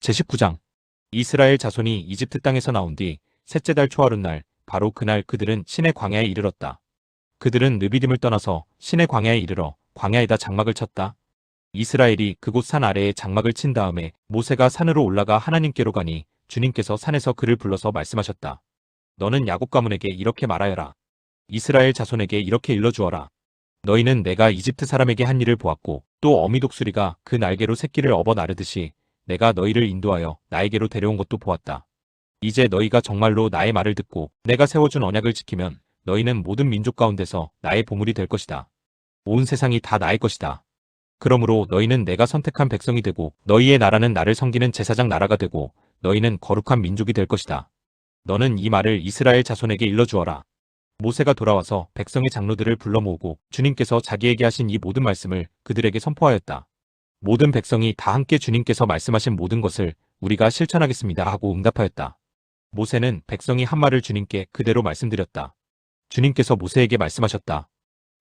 제19장 이스라엘 자손이 이집트 땅에서 나온 뒤 셋째 달 초하룻날 바로 그날 그들은 신의 광야에 이르렀다. 그들은 르비딤을 떠나서 신의 광야에 이르러 광야에다 장막을 쳤다. 이스라엘이 그곳 산 아래에 장막을 친 다음에 모세가 산으로 올라가 하나님께로 가니 주님께서 산에서 그를 불러서 말씀하셨다. 너는 야곱 가문에게 이렇게 말하여라. 이스라엘 자손에게 이렇게 일러주어라. 너희는 내가 이집트 사람에게 한 일을 보았고 또 어미 독수리가 그 날개로 새끼를 업어 나르듯이 내가 너희를 인도하여 나에게로 데려온 것도 보았다. 이제 너희가 정말로 나의 말을 듣고 내가 세워준 언약을 지키면 너희는 모든 민족 가운데서 나의 보물이 될 것이다. 온 세상이 다 나의 것이다. 그러므로 너희는 내가 선택한 백성이 되고 너희의 나라는 나를 섬기는 제사장 나라가 되고 너희는 거룩한 민족이 될 것이다. 너는 이 말을 이스라엘 자손에게 일러주어라. 모세가 돌아와서 백성의 장로들을 불러 모으고 주님께서 자기에게 하신 이 모든 말씀을 그들에게 선포하였다. 모든 백성이 다 함께 주님께서 말씀하신 모든 것을 우리가 실천하겠습니다 하고 응답하였다. 모세는 백성이 한 말을 주님께 그대로 말씀드렸다. 주님께서 모세에게 말씀하셨다.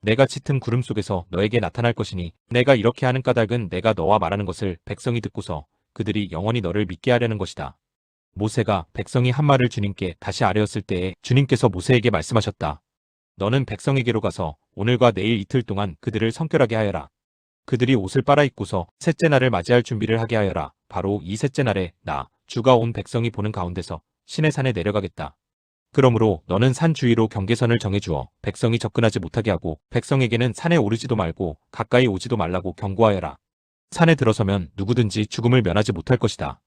내가 짙은 구름 속에서 너에게 나타날 것이니 내가 이렇게 하는 까닭은 내가 너와 말하는 것을 백성이 듣고서 그들이 영원히 너를 믿게 하려는 것이다. 모세가 백성이 한 말을 주님께 다시 아뢰었을 때에 주님께서 모세에게 말씀하셨다. 너는 백성에게로 가서 오늘과 내일 이틀 동안 그들을 성결하게 하여라. 그들이 옷을 빨아입고서 셋째 날을 맞이할 준비를 하게 하여라. 바로 이 셋째 날에 나 주가 온 백성이 보는 가운데서 신의 산에 내려가겠다. 그러므로 너는 산 주위로 경계선을 정해주어 백성이 접근하지 못하게 하고 백성에게는 산에 오르지도 말고 가까이 오지도 말라고 경고하여라. 산에 들어서면 누구든지 죽음을 면하지 못할 것이다.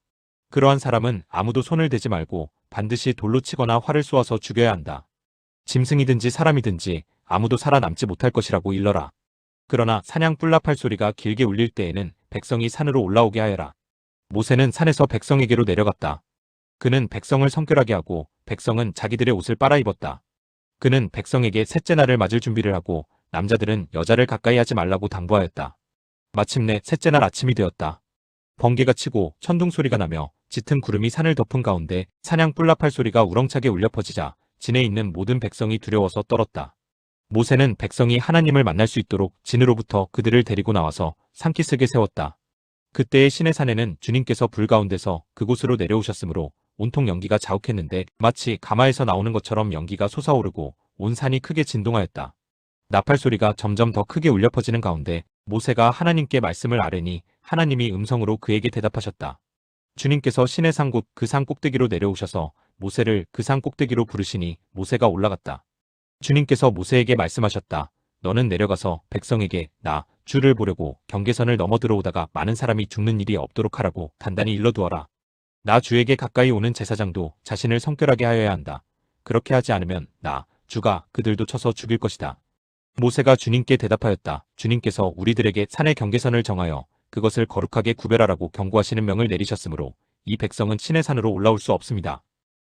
그러한 사람은 아무도 손을 대지 말고 반드시 돌로 치거나 활을 쏘아서 죽여야 한다. 짐승이든지 사람이든지 아무도 살아남지 못할 것이라고 일러라. 그러나 사냥 뿔라팔 소리가 길게 울릴 때에는 백성이 산으로 올라오게 하여라. 모세는 산에서 백성에게로 내려갔다. 그는 백성을 성결하게 하고 백성은 자기들의 옷을 빨아입었다. 그는 백성에게 셋째 날을 맞을 준비를 하고 남자들은 여자를 가까이 하지 말라고 당부하였다. 마침내 셋째 날 아침이 되었다. 번개가 치고 천둥 소리가 나며 짙은 구름이 산을 덮은 가운데 사냥 뿔라팔 소리가 우렁차게 울려 퍼지자 진에 있는 모든 백성이 두려워서 떨었다. 모세는 백성이 하나님을 만날 수 있도록 진으로부터 그들을 데리고 나와서 산기슭에 세웠다. 그때의 신의 산에는 주님께서 불 가운데서 그곳으로 내려오셨으므로 온통 연기가 자욱했는데 마치 가마에서 나오는 것처럼 연기가 솟아오르고 온 산이 크게 진동하였다. 나팔 소리가 점점 더 크게 울려 퍼지는 가운데 모세가 하나님께 말씀을 아뢰니 하나님이 음성으로 그에게 대답하셨다. 주님께서 신의 산 곧 그 산 꼭대기로 내려오셔서 모세를 그 산 꼭대기로 부르시니 모세가 올라갔다. 주님께서 모세에게 말씀하셨다. 너는 내려가서 백성에게 나 주를 보려고 경계선을 넘어 들어오다가 많은 사람이 죽는 일이 없도록 하라고 단단히 일러두어라. 나 주에게 가까이 오는 제사장도 자신을 성결하게 하여야 한다. 그렇게 하지 않으면 나 주가 그들도 쳐서 죽일 것이다. 모세가 주님께 대답하였다. 주님께서 우리들에게 산의 경계선을 정하여 그것을 거룩하게 구별하라고 경고하시는 명을 내리셨으므로 이 백성은 신의 산으로 올라올 수 없습니다.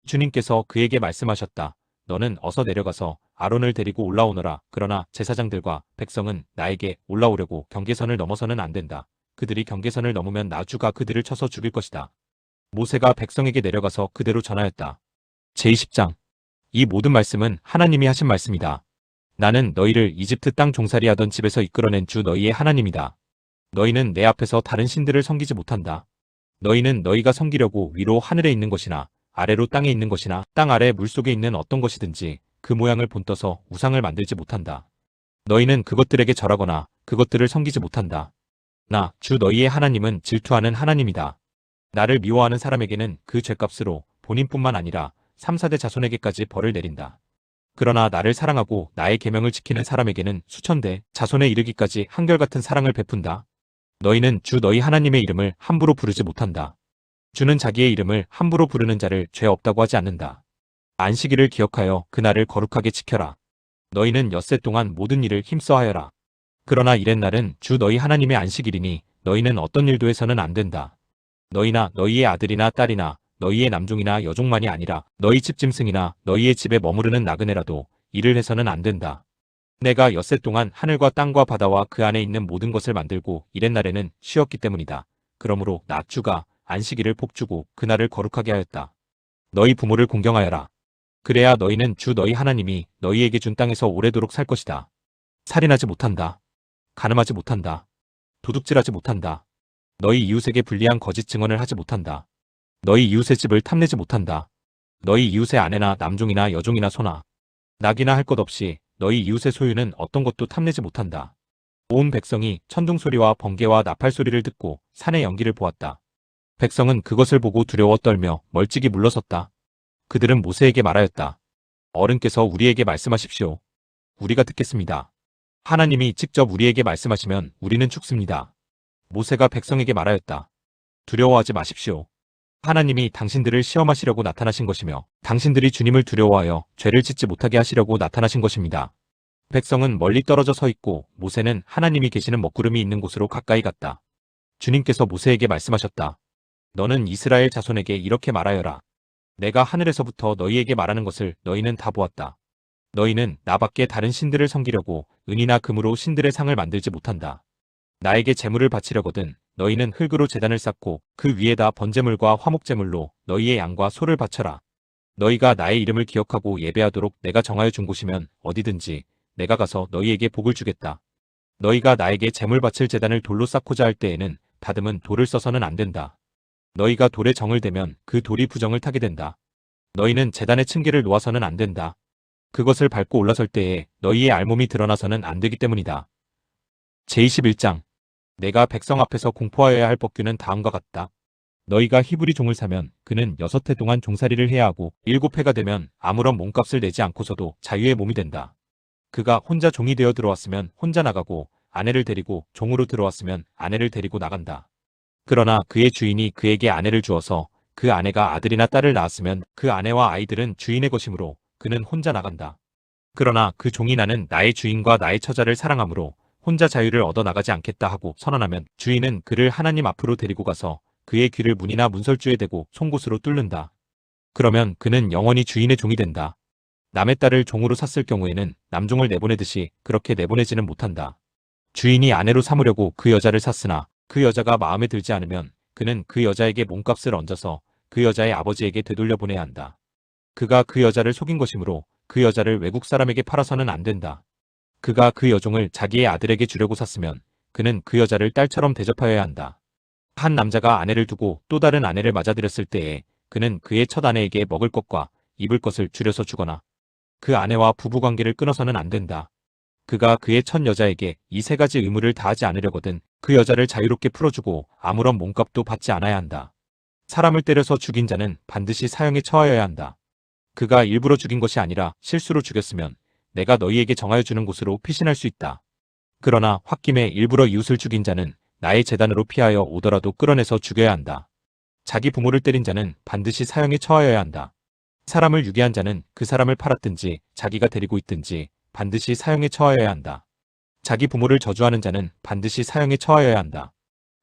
주님께서 그에게 말씀하셨다. 너는 어서 내려가서 아론을 데리고 올라오너라. 그러나 제사장들과 백성은 나에게 올라오려고 경계선을 넘어서는 안 된다. 그들이 경계선을 넘으면 나 주가 그들을 쳐서 죽일 것이다. 모세가 백성에게 내려가서 그대로 전하였다. 제20장 이 모든 말씀은 하나님이 하신 말씀이다. 나는 너희를 이집트 땅 종살이하던 집에서 이끌어낸 주 너희의 하나님이다. 너희는 내 앞에서 다른 신들을 섬기지 못한다. 너희는 너희가 섬기려고 위로 하늘에 있는 것이나 아래로 땅에 있는 것이나 땅 아래 물속에 있는 어떤 것이든지 그 모양을 본떠서 우상을 만들지 못한다. 너희는 그것들에게 절하거나 그것들을 섬기지 못한다. 나 주 너희의 하나님은 질투하는 하나님이다. 나를 미워하는 사람에게는 그 죄값으로 본인뿐만 아니라 3, 4대 자손에게까지 벌을 내린다. 그러나 나를 사랑하고 나의 계명을 지키는 사람에게는 수천대 자손에 이르기까지 한결같은 사랑을 베푼다. 너희는 주 너희 하나님의 이름을 함부로 부르지 못한다. 주는 자기의 이름을 함부로 부르는 자를 죄 없다고 하지 않는다. 안식일을 기억하여 그날을 거룩하게 지켜라. 너희는 엿새 동안 모든 일을 힘써 하여라. 그러나 이렛날은 주 너희 하나님의 안식일이니 너희는 어떤 일도 해서는 안 된다. 너희나 너희의 아들이나 딸이나 너희의 남종이나 여종만이 아니라 너희 집 짐승이나 너희의 집에 머무르는 나그네라도 일을 해서는 안 된다. 내가 엿새 동안 하늘과 땅과 바다와 그 안에 있는 모든 것을 만들고 이렛날에는 쉬었기 때문이다. 그러므로 나 주가 안식일을 복주고 그날을 거룩하게 하였다. 너희 부모를 공경하여라. 그래야 너희는 주 너희 하나님이 너희에게 준 땅에서 오래도록 살 것이다. 살인하지 못한다. 간음하지 못한다. 도둑질하지 못한다. 너희 이웃에게 불리한 거짓 증언을 하지 못한다. 너희 이웃의 집을 탐내지 못한다. 너희 이웃의 아내나 남종이나 여종이나 소나 낙이나 할 것 없이 너희 이웃의 소유는 어떤 것도 탐내지 못한다. 온 백성이 천둥 소리와 번개와 나팔 소리를 듣고 산의 연기를 보았다. 백성은 그것을 보고 두려워 떨며 멀찍이 물러섰다. 그들은 모세에게 말하였다. 어른께서 우리에게 말씀하십시오. 우리가 듣겠습니다. 하나님이 직접 우리에게 말씀하시면 우리는 죽습니다. 모세가 백성에게 말하였다. 두려워하지 마십시오. 하나님이 당신들을 시험하시려고 나타나신 것이며 당신들이 주님을 두려워하여 죄를 짓지 못하게 하시려고 나타나신 것입니다. 백성은 멀리 떨어져 서 있고 모세는 하나님이 계시는 먹구름이 있는 곳으로 가까이 갔다. 주님께서 모세에게 말씀하셨다. 너는 이스라엘 자손에게 이렇게 말하여라. 내가 하늘에서부터 너희에게 말하는 것을 너희는 다 보았다. 너희는 나밖에 다른 신들을 섬기려고 은이나 금으로 신들의 상을 만들지 못한다. 나에게 제물을 바치려거든 너희는 흙으로 제단을 쌓고 그 위에다 번제물과 화목제물로 너희의 양과 소를 바쳐라. 너희가 나의 이름을 기억하고 예배하도록 내가 정하여 준 곳이면 어디든지 내가 가서 너희에게 복을 주겠다. 너희가 나에게 제물 바칠 제단을 돌로 쌓고자 할 때에는 다듬은 돌을 써서는 안 된다. 너희가 돌에 정을 대면 그 돌이 부정을 타게 된다. 너희는 제단의 층계를 놓아서는 안 된다. 그것을 밟고 올라설 때에 너희의 알몸이 드러나서는 안 되기 때문이다. 제21장 내가 백성 앞에서 공포하여야 할 법규는 다음과 같다. 너희가 히브리 종을 사면 그는 6해 동안 종살이를 해야 하고 7해가 되면 아무런 몸값을 내지 않고서도 자유의 몸이 된다. 그가 혼자 종이 되어 들어왔으면 혼자 나가고 아내를 데리고 종으로 들어왔으면 아내를 데리고 나간다. 그러나 그의 주인이 그에게 아내를 주어서 그 아내가 아들이나 딸을 낳았으면 그 아내와 아이들은 주인의 것이므로 그는 혼자 나간다. 그러나 그 종이 나는 나의 주인과 나의 처자를 사랑하므로 혼자 자유를 얻어 나가지 않겠다 하고 선언하면 주인은 그를 하나님 앞으로 데리고 가서 그의 귀를 문이나 문설주에 대고 송곳으로 뚫는다. 그러면 그는 영원히 주인의 종이 된다. 남의 딸을 종으로 샀을 경우에는 남종을 내보내듯이 그렇게 내보내지는 못한다. 주인이 아내로 삼으려고 그 여자를 샀으나 그 여자가 마음에 들지 않으면 그는 그 여자에게 몸값을 얹어서 그 여자의 아버지에게 되돌려 보내야 한다. 그가 그 여자를 속인 것이므로 그 여자를 외국 사람에게 팔아서는 안 된다. 그가 그 여종을 자기의 아들에게 주려고 샀으면 그는 그 여자를 딸처럼 대접하여야 한다. 한 남자가 아내를 두고 또 다른 아내를 맞아들였을 때에 그는 그의 첫 아내에게 먹을 것과 입을 것을 줄여서 주거나 그 아내와 부부관계를 끊어서는 안 된다. 그가 그의 첫 여자에게 이 3가지 의무를 다하지 않으려거든 그 여자를 자유롭게 풀어주고 아무런 몸값도 받지 않아야 한다. 사람을 때려서 죽인 자는 반드시 사형에 처하여야 한다. 그가 일부러 죽인 것이 아니라 실수로 죽였으면 내가 너희에게 정하여 주는 곳으로 피신할 수 있다. 그러나 홧김에 일부러 이웃을 죽인 자는 나의 제단으로 피하여 오더라도 끌어내서 죽여야 한다. 자기 부모를 때린 자는 반드시 사형에 처하여야 한다. 사람을 유괴한 자는 그 사람을 팔았든지 자기가 데리고 있든지 반드시 사형에 처하여야 한다. 자기 부모를 저주하는 자는 반드시 사형에 처하여야 한다.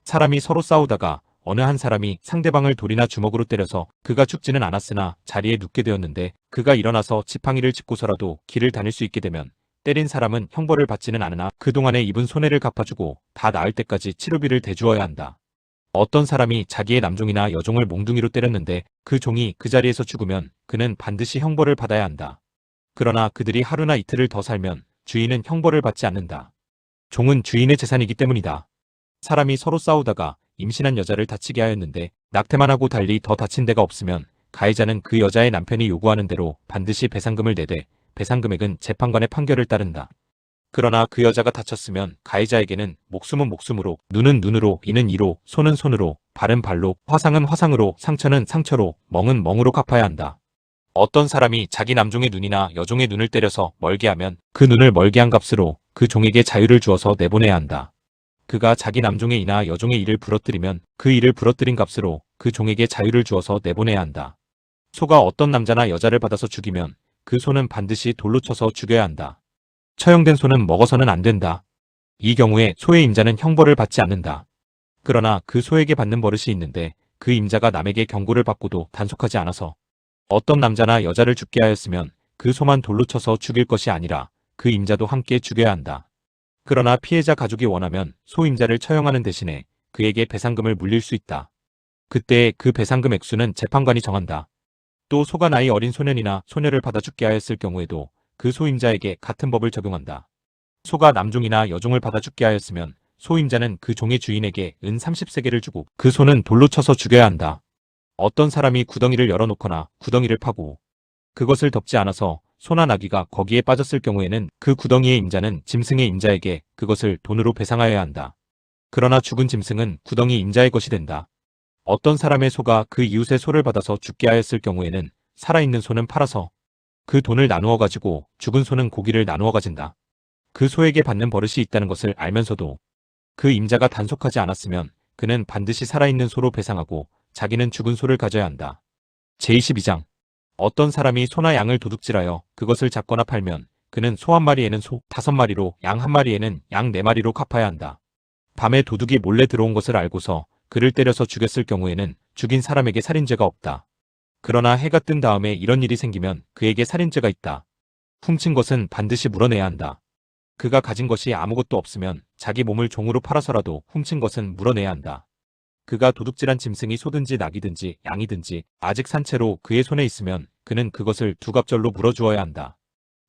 사람이 서로 싸우다가 어느 한 사람이 상대방을 돌이나 주먹으로 때려서 그가 죽지는 않았으나 자리에 눕게 되었는데 그가 일어나서 지팡이를 짚고서라도 길을 다닐 수 있게 되면 때린 사람은 형벌을 받지는 않으나 그동안에 입은 손해를 갚아주고 다 나을 때까지 치료비를 대주어야 한다. 어떤 사람이 자기의 남종이나 여종을 몽둥이로 때렸는데 그 종이 그 자리에서 죽으면 그는 반드시 형벌을 받아야 한다. 그러나 그들이 하루나 이틀을 더 살면 주인은 형벌을 받지 않는다. 종은 주인의 재산이기 때문이다. 사람이 서로 싸우다가 임신한 여자를 다치게 하였는데 낙태만 하고 달리 더 다친 데가 없으면 가해자는 그 여자의 남편이 요구하는 대로 반드시 배상금을 내되 배상 금액은 재판관의 판결을 따른다. 그러나 그 여자가 다쳤으면 가해자에게는 목숨은 목숨으로, 눈은 눈으로, 이는 이로, 손은 손으로, 발은 발로, 화상은 화상으로, 상처는 상처로, 멍은 멍으로 갚아야 한다. 어떤 사람이 자기 남종의 눈이나 여종의 눈을 때려서 멀게 하면 그 눈을 멀게 한 값으로 그 종에게 자유를 주어서 내보내야 한다. 그가 자기 남종의 이나 여종의 이를 부러뜨리면 그 이를 부러뜨린 값으로 그 종에게 자유를 주어서 내보내야 한다. 소가 어떤 남자나 여자를 받아서 죽이면 그 소는 반드시 돌로 쳐서 죽여야 한다. 처형된 소는 먹어서는 안 된다. 이 경우에 소의 임자는 형벌을 받지 않는다. 그러나 그 소에게 받는 버릇이 있는데 그 임자가 남에게 경고를 받고도 단속하지 않아서 어떤 남자나 여자를 죽게 하였으면 그 소만 돌로 쳐서 죽일 것이 아니라 그 임자도 함께 죽여야 한다. 그러나 피해자 가족이 원하면 소임자를 처형하는 대신에 그에게 배상금을 물릴 수 있다. 그때 그 배상금 액수는 재판관이 정한다. 또 소가 나이 어린 소년이나 소녀를 받아 죽게 하였을 경우에도 그 소임자에게 같은 법을 적용한다. 소가 남종이나 여종을 받아 죽게 하였으면 소임자는 그 종의 주인에게 은 30세겔을 주고 그 소는 돌로 쳐서 죽여야 한다. 어떤 사람이 구덩이를 열어놓거나 구덩이를 파고 그것을 덮지 않아서 소나 나귀가 거기에 빠졌을 경우에는 그 구덩이의 임자는 짐승의 임자에게 그것을 돈으로 배상하여야 한다. 그러나 죽은 짐승은 구덩이 임자의 것이 된다. 어떤 사람의 소가 그 이웃의 소를 받아서 죽게 하였을 경우에는 살아있는 소는 팔아서 그 돈을 나누어 가지고 죽은 소는 고기를 나누어 가진다. 그 소에게 받는 버릇이 있다는 것을 알면서도 그 임자가 단속하지 않았으면 그는 반드시 살아있는 소로 배상하고 자기는 죽은 소를 가져야 한다. 제22장 어떤 사람이 소나 양을 도둑질하여 그것을 잡거나 팔면 그는 소 한 마리에는 소 5마리로 양 한 마리에는 양 4마리로 갚아야 한다. 밤에 도둑이 몰래 들어온 것을 알고서 그를 때려서 죽였을 경우에는 죽인 사람에게 살인죄가 없다. 그러나 해가 뜬 다음에 이런 일이 생기면 그에게 살인죄가 있다. 훔친 것은 반드시 물어내야 한다. 그가 가진 것이 아무것도 없으면 자기 몸을 종으로 팔아서라도 훔친 것은 물어내야 한다. 그가 도둑질한 짐승이 소든지 낙이든지 양이든지 아직 산 채로 그의 손에 있으면 그는 그것을 두갑절로 물어주어야 한다.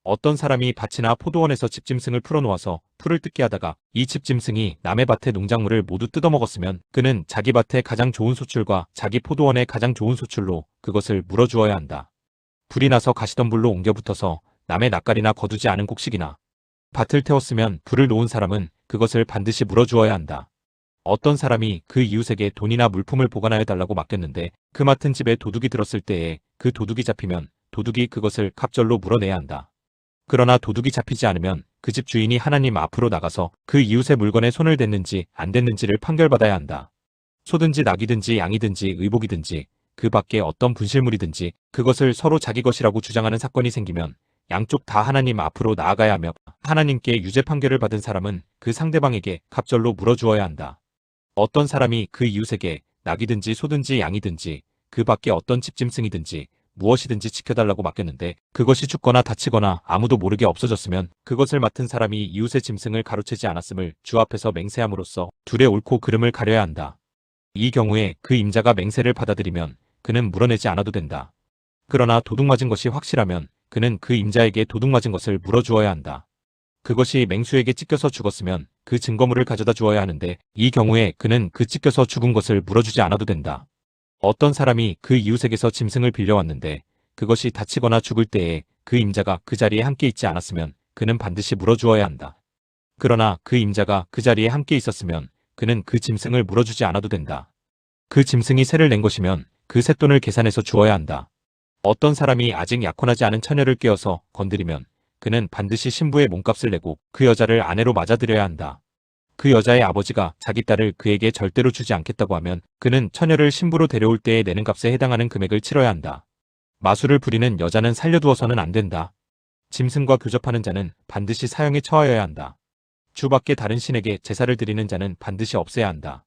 어떤 사람이 밭이나 포도원에서 집짐승을 풀어놓아서 풀을 뜯게 하다가 이 집짐승이 남의 밭의 농작물을 모두 뜯어먹었으면 그는 자기 밭의 가장 좋은 소출과 자기 포도원의 가장 좋은 소출로 그것을 물어주어야 한다. 불이 나서 가시덤불로 옮겨 붙어서 남의 낯가리나 거두지 않은 곡식이나 밭을 태웠으면 불을 놓은 사람은 그것을 반드시 물어주어야 한다. 어떤 사람이 그 이웃에게 돈이나 물품을 보관하여 달라고 맡겼는데 그 맡은 집에 도둑이 들었을 때에 그 도둑이 잡히면 도둑이 그것을 갑절로 물어내야 한다. 그러나 도둑이 잡히지 않으면 그 집 주인이 하나님 앞으로 나가서 그 이웃의 물건에 손을 댔는지 안 댔는지를 판결받아야 한다. 소든지 낙이든지 양이든지 의복이든지 그 밖에 어떤 분실물이든지 그것을 서로 자기 것이라고 주장하는 사건이 생기면 양쪽 다 하나님 앞으로 나아가야 하며 하나님께 유죄 판결을 받은 사람은 그 상대방에게 갑절로 물어주어야 한다. 어떤 사람이 그 이웃에게 낙이든지 소든지 양이든지 그 밖에 어떤 집짐승이든지 무엇이든지 지켜달라고 맡겼는데 그것이 죽거나 다치거나 아무도 모르게 없어졌으면 그것을 맡은 사람이 이웃의 짐승을 가로채지 않았음을 주 앞에서 맹세함으로써 둘의 옳고 그름을 가려야 한다. 이 경우에 그 임자가 맹세를 받아들이면 그는 물어내지 않아도 된다. 그러나 도둑 맞은 것이 확실하면 그는 그 임자에게 도둑 맞은 것을 물어주어야 한다. 그것이 맹수에게 찢겨서 죽었으면 그 증거물을 가져다 주어야 하는데 이 경우에 그는 그 찢겨서 죽은 것을 물어주지 않아도 된다. 어떤 사람이 그 이웃에게서 짐승을 빌려왔는데 그것이 다치거나 죽을 때에 그 임자가 그 자리에 함께 있지 않았으면 그는 반드시 물어주어야 한다. 그러나 그 임자가 그 자리에 함께 있었으면 그는 그 짐승을 물어주지 않아도 된다. 그 짐승이 세를 낸 것이면 그 쇳돈을 계산해서 주어야 한다. 어떤 사람이 아직 약혼하지 않은 처녀를 깨어서 건드리면 그는 반드시 신부의 몸값을 내고 그 여자를 아내로 맞아들여야 한다. 그 여자의 아버지가 자기 딸을 그에게 절대로 주지 않겠다고 하면 그는 처녀를 신부로 데려올 때에 내는 값에 해당하는 금액을 치러야 한다. 마술을 부리는 여자는 살려두어서는 안 된다. 짐승과 교접하는 자는 반드시 사형에 처하여야 한다. 주 밖에 다른 신에게 제사를 드리는 자는 반드시 없애야 한다.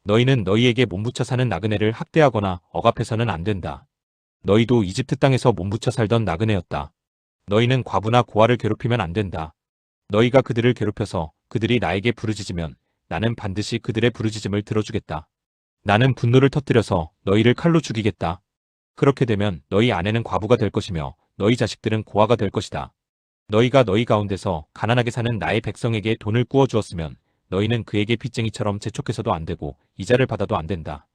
너희는 너희에게 몸붙여 사는 나그네를 학대하거나 억압해서는 안 된다. 너희도 이집트 땅에서 몸붙여 살던 나그네였다. 너희는 과부나 고아를 괴롭히면 안 된다. 너희가 그들을 괴롭혀서 그들이 나에게 부르짖으면 나는 반드시 그들의 부르짖음을 들어주겠다. 나는 분노를 터뜨려서 너희를 칼로 죽이겠다. 그렇게 되면 너희 아내는 과부가 될 것이며 너희 자식들은 고아가 될 것이다. 너희가 너희 가운데서 가난하게 사는 나의 백성에게 돈을 꾸어 주었으면 너희는 그에게 빚쟁이처럼 재촉해서도 안 되고 이자를 받아도 안 된다.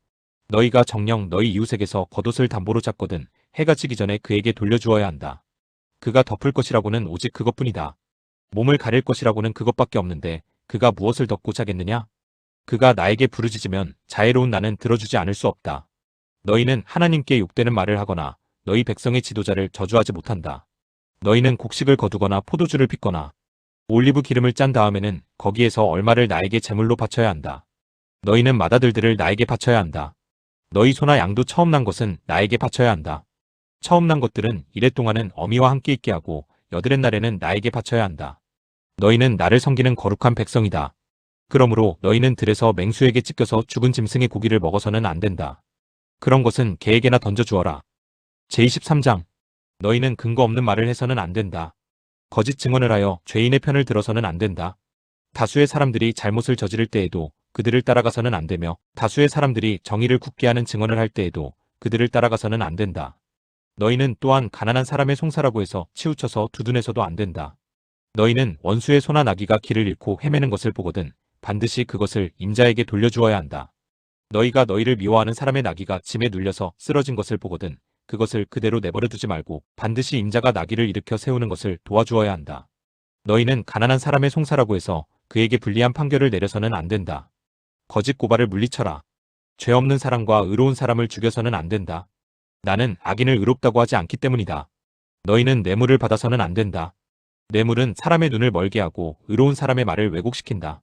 너희가 정녕 너희 이웃에게서 겉옷을 담보로 잡거든 해가 지기 전에 그에게 돌려주어야 한다. 그가 덮을 것이라고는 오직 그것뿐이다. 몸을 가릴 것이라고는 그것밖에 없는데 그가 무엇을 덮고 자겠느냐? 그가 나에게 부르짖으면 자애로운 나는 들어주지 않을 수 없다. 너희는 하나님께 욕되는 말을 하거나 너희 백성의 지도자를 저주하지 못한다. 너희는 곡식을 거두거나 포도주를 빚거나 올리브 기름을 짠 다음에는 거기에서 얼마를 나에게 제물로 바쳐야 한다. 너희는 맏아들들을 나에게 바쳐야 한다. 너희 소나 양도 처음 난 것은 나에게 바쳐야 한다. 처음 난 것들은 이래 동안은 어미와 함께 있게 하고 여드렛 날에는 나에게 바쳐야 한다. 너희는 나를 섬기는 거룩한 백성이다. 그러므로 너희는 들에서 맹수에게 찢겨서 죽은 짐승의 고기를 먹어서는 안 된다. 그런 것은 개에게나 던져주어라. 제23장 너희는 근거 없는 말을 해서는 안 된다. 거짓 증언을 하여 죄인의 편을 들어서는 안 된다. 다수의 사람들이 잘못을 저지를 때에도 그들을 따라가서는 안 되며 다수의 사람들이 정의를 굳게 하는 증언을 할 때에도 그들을 따라가서는 안 된다. 너희는 또한 가난한 사람의 송사라고 해서 치우쳐서 두둔해서도 안 된다. 너희는 원수의 소나 나귀가 길을 잃고 헤매는 것을 보거든 반드시 그것을 임자에게 돌려주어야 한다. 너희가 너희를 미워하는 사람의 나귀가 짐에 눌려서 쓰러진 것을 보거든 그것을 그대로 내버려 두지 말고 반드시 인자가 나귀를 일으켜 세우는 것을 도와주어야 한다. 너희는 가난한 사람의 송사라고 해서 그에게 불리한 판결을 내려서는 안 된다. 거짓 고발을 물리쳐라. 죄 없는 사람과 의로운 사람을 죽여서는 안 된다. 나는 악인을 의롭다고 하지 않기 때문이다. 너희는 뇌물을 받아서는 안 된다. 뇌물은 사람의 눈을 멀게 하고 의로운 사람의 말을 왜곡시킨다.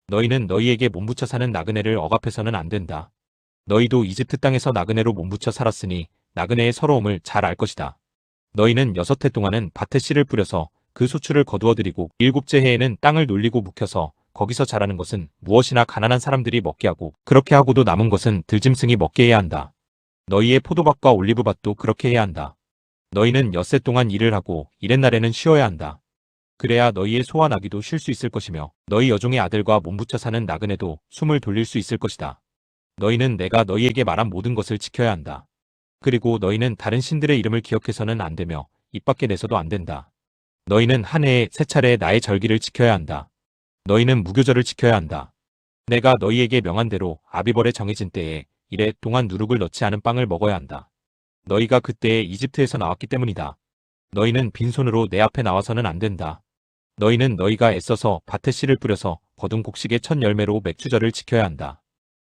너희는 너희에게 몸부쳐 사는 나그네를 억압해서는 안 된다. 너희도 이집트 땅에서 나그네로 몸부쳐 살았으니 나그네의 서러움을 잘 알 것이다. 너희는 6해 동안은 밭에 씨를 뿌려서 그 소출을 거두어들이고 7째 해에는 땅을 놀리고 묵혀서 거기서 자라는 것은 무엇이나 가난한 사람들이 먹게 하고 그렇게 하고도 남은 것은 들짐승이 먹게 해야 한다. 너희의 포도밭과 올리브밭도 그렇게 해야 한다. 너희는 6해 동안 일을 하고 이렛날에는 쉬어야 한다. 그래야 너희의 소와 나귀도 쉴 수 있을 것이며 너희 여종의 아들과 몸부쳐 사는 나그네도 숨을 돌릴 수 있을 것이다. 너희는 내가 너희에게 말한 모든 것을 지켜야 한다. 그리고 너희는 다른 신들의 이름을 기억해서는 안 되며 입 밖에 내서도 안 된다. 너희는 한 해에 3차례 나의 절기를 지켜야 한다. 너희는 무교절을 지켜야 한다. 내가 너희에게 명한 대로 아비벌에 정해진 때에 1해 동안 누룩을 넣지 않은 빵을 먹어야 한다. 너희가 그때에 이집트에서 나왔기 때문이다. 너희는 빈손으로 내 앞에 나와서는 안 된다. 너희는 너희가 애써서 밭에 씨를 뿌려서 거둔 곡식의 첫 열매로 맥주절을 지켜야 한다.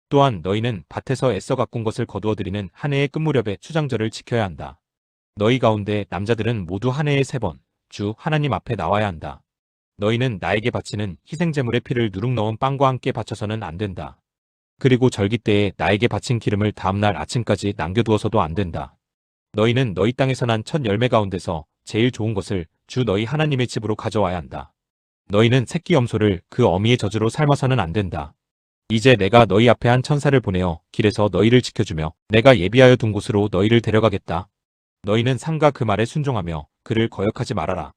또한 너희는 밭에서 애써 가꾼 것을 거두어들이는 한 해의 끝무렵에 추장절을 지켜야 한다. 너희 가운데 남자들은 모두 한 해에 3번 주 하나님 앞에 나와야 한다. 너희는 나에게 바치는 희생제물의 피를 누룩 넣은 빵과 함께 바쳐서는 안 된다. 그리고 절기 때에 나에게 바친 기름을 다음날 아침까지 남겨두어서도 안 된다. 너희는 너희 땅에서 난 첫 열매 가운데서 제일 좋은 것을 주 너희 하나님의 집으로 가져와야 한다. 너희는 새끼 염소를 그 어미의 젖으로 삶아서는 안 된다. 이제 내가 너희 앞에 한 천사를 보내어 길에서 너희를 지켜주며 내가 예비하여 둔 곳으로 너희를 데려가겠다. 너희는 상가 그 말에 순종하며 그를 거역하지 말아라.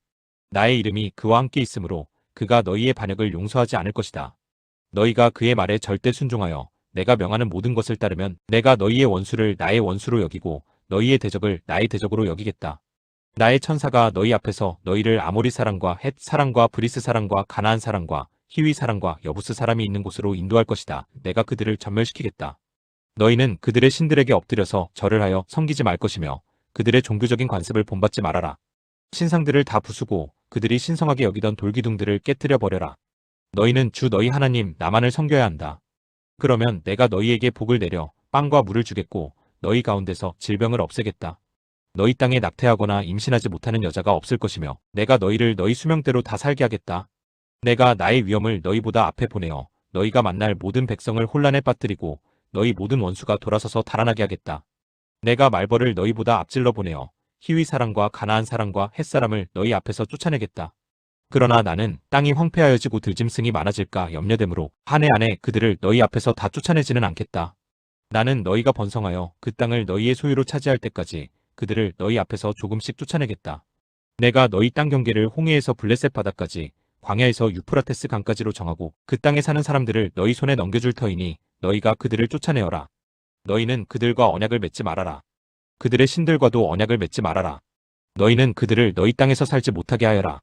나의 이름이 그와 함께 있으므로 그가 너희의 반역을 용서하지 않을 것이다. 너희가 그의 말에 절대 순종하여 내가 명하는 모든 것을 따르면 내가 너희의 원수를 나의 원수로 여기고 너희의 대적을 나의 대적으로 여기겠다. 나의 천사가 너희 앞에서 너희를 아모리 사람과 헷 사람과 브리스 사람과 가나안 사람과 히위 사람과 여부스 사람이 있는 곳으로 인도할 것이다. 내가 그들을 전멸시키겠다. 너희는 그들의 신들에게 엎드려서 절을 하여 섬기지 말 것이며 그들의 종교적인 관습을 본받지 말아라. 신상들을 다 부수고 그들이 신성하게 여기던 돌기둥들을 깨뜨려 버려라. 너희는 주 너희 하나님 나만을 섬겨야 한다. 그러면 내가 너희에게 복을 내려 빵과 물을 주겠고 너희 가운데서 질병을 없애겠다. 너희 땅에 낙태하거나 임신하지 못하는 여자가 없을 것이며 내가 너희를 너희 수명대로 다 살게 하겠다. 내가 나의 위엄을 너희보다 앞에 보내어 너희가 만날 모든 백성을 혼란에 빠뜨리고 너희 모든 원수가 돌아서서 달아나게 하겠다. 내가 말벌을 너희보다 앞질러 보내어 히위 사람과 가나안 사람과 헷 사람을 너희 앞에서 쫓아내겠다. 그러나 나는 땅이 황폐하여지고 들짐승이 많아질까 염려되므로 한 해 안에 그들을 너희 앞에서 다 쫓아내지는 않겠다. 나는 너희가 번성하여 그 땅을 너희의 소유로 차지할 때까지 그들을 너희 앞에서 조금씩 쫓아내겠다. 내가 너희 땅 경계를 홍해에서 블레셋 바다까지 광야에서 유프라테스 강까지로 정하고 그 땅에 사는 사람들을 너희 손에 넘겨줄 터이니 너희가 그들을 쫓아내어라. 너희는 그들과 언약을 맺지 말아라. 그들의 신들과도 언약을 맺지 말아라. 너희는 그들을 너희 땅에서 살지 못하게 하여라.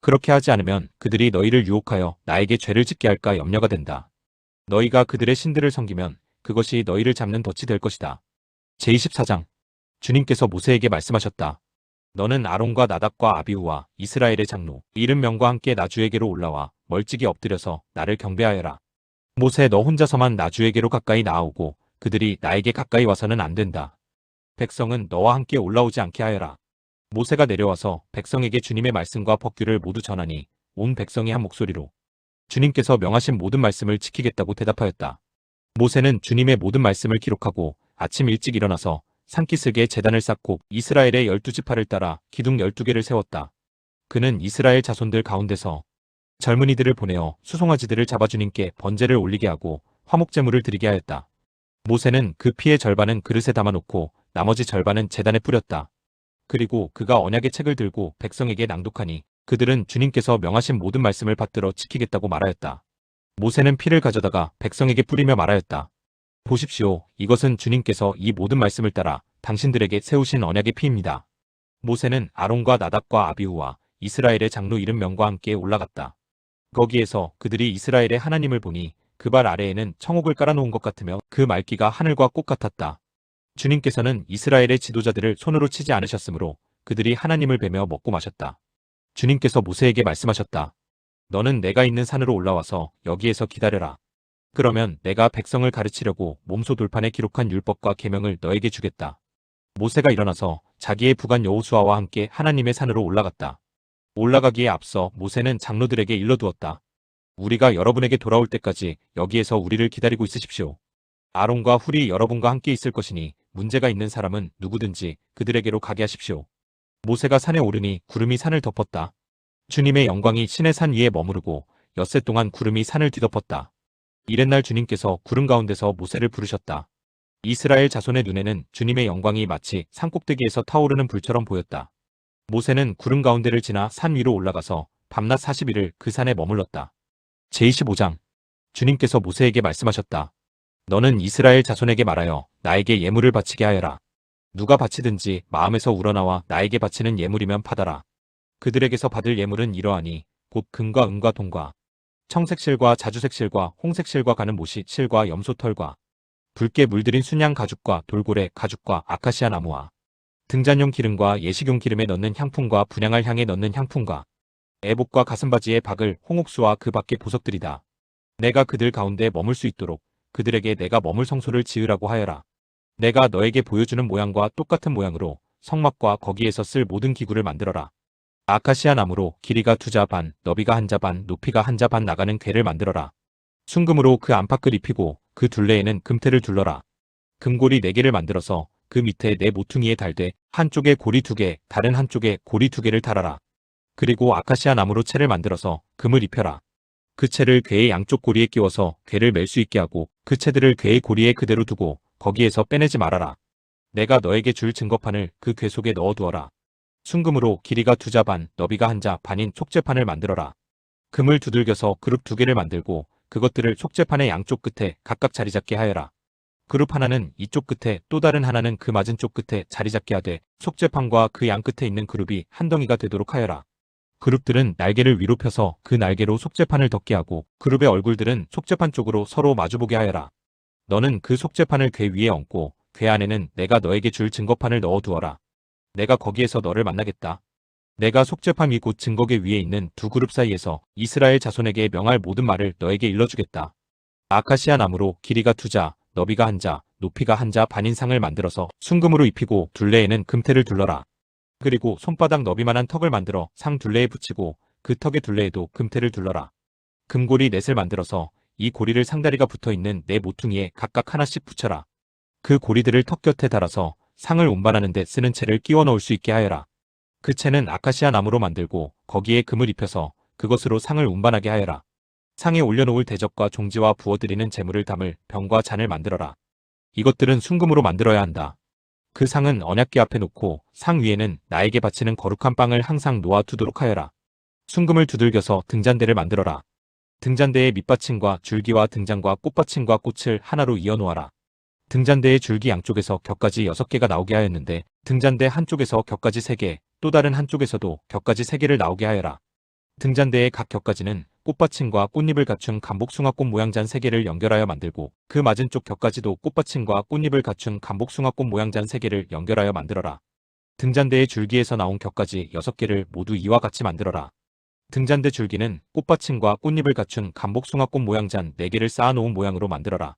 그렇게 하지 않으면 그들이 너희를 유혹하여 나에게 죄를 짓게 할까 염려가 된다. 너희가 그들의 신들을 섬기면 그것이 너희를 잡는 덫이 될 것이다. 제24장 주님께서 모세에게 말씀하셨다. 너는 아론과 나답과 아비후와 이스라엘의 장로 70명과 함께 나 주에게로 올라와 멀찍이 엎드려서 나를 경배하여라. 모세 너 혼자서만 나 주에게로 가까이 나아오고 그들이 나에게 가까이 와서는 안 된다. 백성은 너와 함께 올라오지 않게 하여라. 모세가 내려와서 백성에게 주님의 말씀과 법규를 모두 전하니 온 백성이 한 목소리로 주님께서 명하신 모든 말씀을 지키겠다고 대답하였다. 모세는 주님의 모든 말씀을 기록하고 아침 일찍 일어나서 산기슭에 제단을 쌓고 이스라엘의 12지파를 따라 기둥 12개를 세웠다. 그는 이스라엘 자손들 가운데서 젊은이들을 보내어 수송아지들을 잡아 주님께 번제를 올리게 하고 화목제물을 드리게 하였다. 모세는 그 피의 절반은 그릇에 담아놓고 나머지 절반은 제단에 뿌렸다. 그리고 그가 언약의 책을 들고 백성에게 낭독하니 그들은 주님께서 명하신 모든 말씀을 받들어 지키겠다고 말하였다. 모세는 피를 가져다가 백성에게 뿌리며 말하였다. 보십시오. 이것은 주님께서 이 모든 말씀을 따라 당신들에게 세우신 언약의 피입니다. 모세는 아론과 나답과 아비후와 이스라엘의 장로 70명과 함께 올라갔다. 거기에서 그들이 이스라엘의 하나님을 보니 그 발 아래에는 청옥을 깔아놓은 것 같으며 그 말기가 하늘과 꽃 같았다. 주님께서는 이스라엘의 지도자들을 손으로 치지 않으셨으므로 그들이 하나님을 뵈며 먹고 마셨다. 주님께서 모세에게 말씀하셨다. 너는 내가 있는 산으로 올라와서 여기에서 기다려라. 그러면 내가 백성을 가르치려고 몸소 돌판에 기록한 율법과 계명을 너에게 주겠다. 모세가 일어나서 자기의 부관 여호수아와 함께 하나님의 산으로 올라갔다. 올라가기에 앞서 모세는 장로들에게 일러두었다. 우리가 여러분에게 돌아올 때까지 여기에서 우리를 기다리고 있으십시오. 아론과 훌이 여러분과 함께 있을 것이니 문제가 있는 사람은 누구든지 그들에게로 가게 하십시오. 모세가 산에 오르니 구름이 산을 덮었다. 주님의 영광이 신의 산 위에 머무르고 엿새 동안 구름이 산을 뒤덮었다. 이튿날 주님께서 구름 가운데서 모세를 부르셨다. 이스라엘 자손의 눈에는 주님의 영광이 마치 산꼭대기에서 타오르는 불처럼 보였다. 모세는 구름 가운데를 지나 산 위로 올라가서 밤낮 40일을 그 산에 머물렀다. 제25장 주님께서 모세에게 말씀하셨다. 너는 이스라엘 자손에게 말하여 나에게 예물을 바치게 하여라. 누가 바치든지 마음에서 우러나와 나에게 바치는 예물이면 받아라. 그들에게서 받을 예물은 이러하니 곧 금과 은과 동과 청색실과 자주색실과 홍색실과 가는 모시 실과 염소털과 붉게 물들인 순양 가죽과 돌고래 가죽과 아카시아 나무와 등잔용 기름과 예식용 기름에 넣는 향품과 분향할 향에 넣는 향품과 애복과 가슴바지의 박을 홍옥수와 그 밖의 보석들이다. 내가 그들 가운데 머물 수 있도록 그들에게 내가 머물 성소를 지으라고 하여라. 내가 너에게 보여주는 모양과 똑같은 모양으로 성막과 거기에서 쓸 모든 기구를 만들어라. 아카시아 나무로 길이가 2자 반, 너비가 1자 반, 높이가 1자 반 나가는 궤를 만들어라. 순금으로 그 안팎을 입히고 그 둘레에는 금테를 둘러라. 금고리 4개를 만들어서 그 밑에 네 모퉁이에 달되 한쪽에 고리 2개, 다른 한쪽에 고리 2개를 달아라. 그리고 아카시아 나무로 채를 만들어서 금을 입혀라. 그 채를 궤의 양쪽 고리에 끼워서 궤를 맬 수 있게 하고 그 채들을 궤의 고리에 그대로 두고 거기에서 빼내지 말아라. 내가 너에게 줄 증거판을 그 궤 속에 넣어두어라. 순금으로 길이가 2자 반, 너비가 1자 반인 촉제판을 만들어라. 금을 두들겨서 그룹 2개를 만들고 그것들을 촉제판의 양쪽 끝에 각각 자리 잡게 하여라. 그룹 하나는 이쪽 끝에 또 다른 하나는 그 맞은 쪽 끝에 자리 잡게 하되 촉제판과 그 양 끝에 있는 그룹이 한 덩이가 되도록 하여라. 그룹들은 날개를 위로 펴서 그 날개로 속죄판을 덮게 하고 그룹의 얼굴들은 속죄판 쪽으로 서로 마주보게 하여라. 너는 그 속죄판을 궤 위에 얹고 궤 안에는 내가 너에게 줄 증거판을 넣어두어라. 내가 거기에서 너를 만나겠다. 내가 속죄판 위 곧 증거궤 위에 있는 두 그룹 사이에서 이스라엘 자손에게 명할 모든 말을 너에게 일러주겠다. 아카시아 나무로 길이가 2자, 너비가 1자, 높이가 1자 반인 상을 만들어서 순금으로 입히고 둘레에는 금테를 둘러라. 그리고 손바닥 너비만한 턱을 만들어 상 둘레에 붙이고 그 턱의 둘레에도 금테를 둘러라. 금고리 넷을 만들어서 이 고리를 상다리가 붙어있는 네 모퉁이에 각각 하나씩 붙여라. 그 고리들을 턱 곁에 달아서 상을 운반하는 데 쓰는 채를 끼워 넣을 수 있게 하여라. 그 채는 아카시아 나무로 만들고 거기에 금을 입혀서 그것으로 상을 운반하게 하여라. 상에 올려놓을 대접과 종지와 부어드리는 재물을 담을 병과 잔을 만들어라. 이것들은 순금으로 만들어야 한다. 그 상은 언약궤 앞에 놓고 상 위에는 나에게 바치는 거룩한 빵을 항상 놓아두도록 하여라. 순금을 두들겨서 등잔대를 만들어라. 등잔대의 밑받침과 줄기와 등잔과 꽃받침과 꽃을 하나로 이어놓아라. 등잔대의 줄기 양쪽에서 격가지 6개가 나오게 하였는데 등잔대 한쪽에서 격가지 3개, 또 다른 한쪽에서도 격가지 3개를 나오게 하여라. 등잔대의 각 격가지는 꽃받침과 꽃잎을 갖춘 감복숭아꽃 모양 잔 3개를 연결하여 만들고 그 맞은 쪽 격가지도 꽃받침과 꽃잎을 갖춘 감복숭아꽃 모양 잔 3개를 연결하여 만들어라. 등잔대의 줄기에서 나온 격가지 6개를 모두 이와 같이 만들어라. 등잔대 줄기는 꽃받침과 꽃잎을 갖춘 감복숭아꽃 모양 잔 4개를 쌓아놓은 모양으로 만들어라.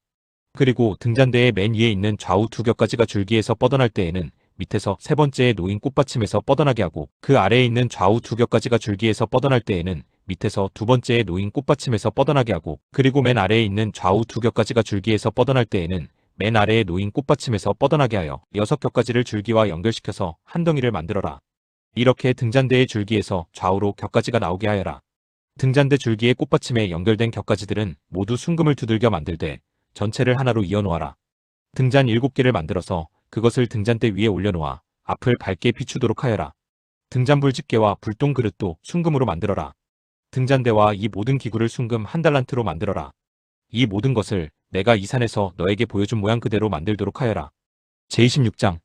그리고 등잔대의 맨 위에 있는 좌우 두 격가지가 줄기에서 뻗어날 때에는 밑에서 세 번째에 놓인 꽃받침에서 뻗어나게 하고 그 아래에 있는 좌우 두 격가지가 줄기에서 뻗어날 때에는 밑에서 두 번째에 놓인 꽃받침에서 뻗어나게 하고 그리고 맨 아래에 있는 좌우 두 격가지가 줄기에서 뻗어날 때에는 맨 아래에 놓인 꽃받침에서 뻗어나게 하여 6격가지를 줄기와 연결시켜서 한 덩이를 만들어라. 이렇게 등잔대의 줄기에서 좌우로 격가지가 나오게 하여라. 등잔대 줄기의 꽃받침에 연결된 격가지들은 모두 순금을 두들겨 만들되 전체를 하나로 이어놓아라. 등잔 7개를 만들어서 그것을 등잔대 위에 올려놓아 앞을 밝게 비추도록 하여라. 등잔불 집게와 불똥 그릇도 순금으로 만들어라. 등잔대와 이 모든 기구를 순금 1달란트로 만들어라. 이 모든 것을 내가 이 산에서 너에게 보여준 모양 그대로 만들도록 하여라. 제26장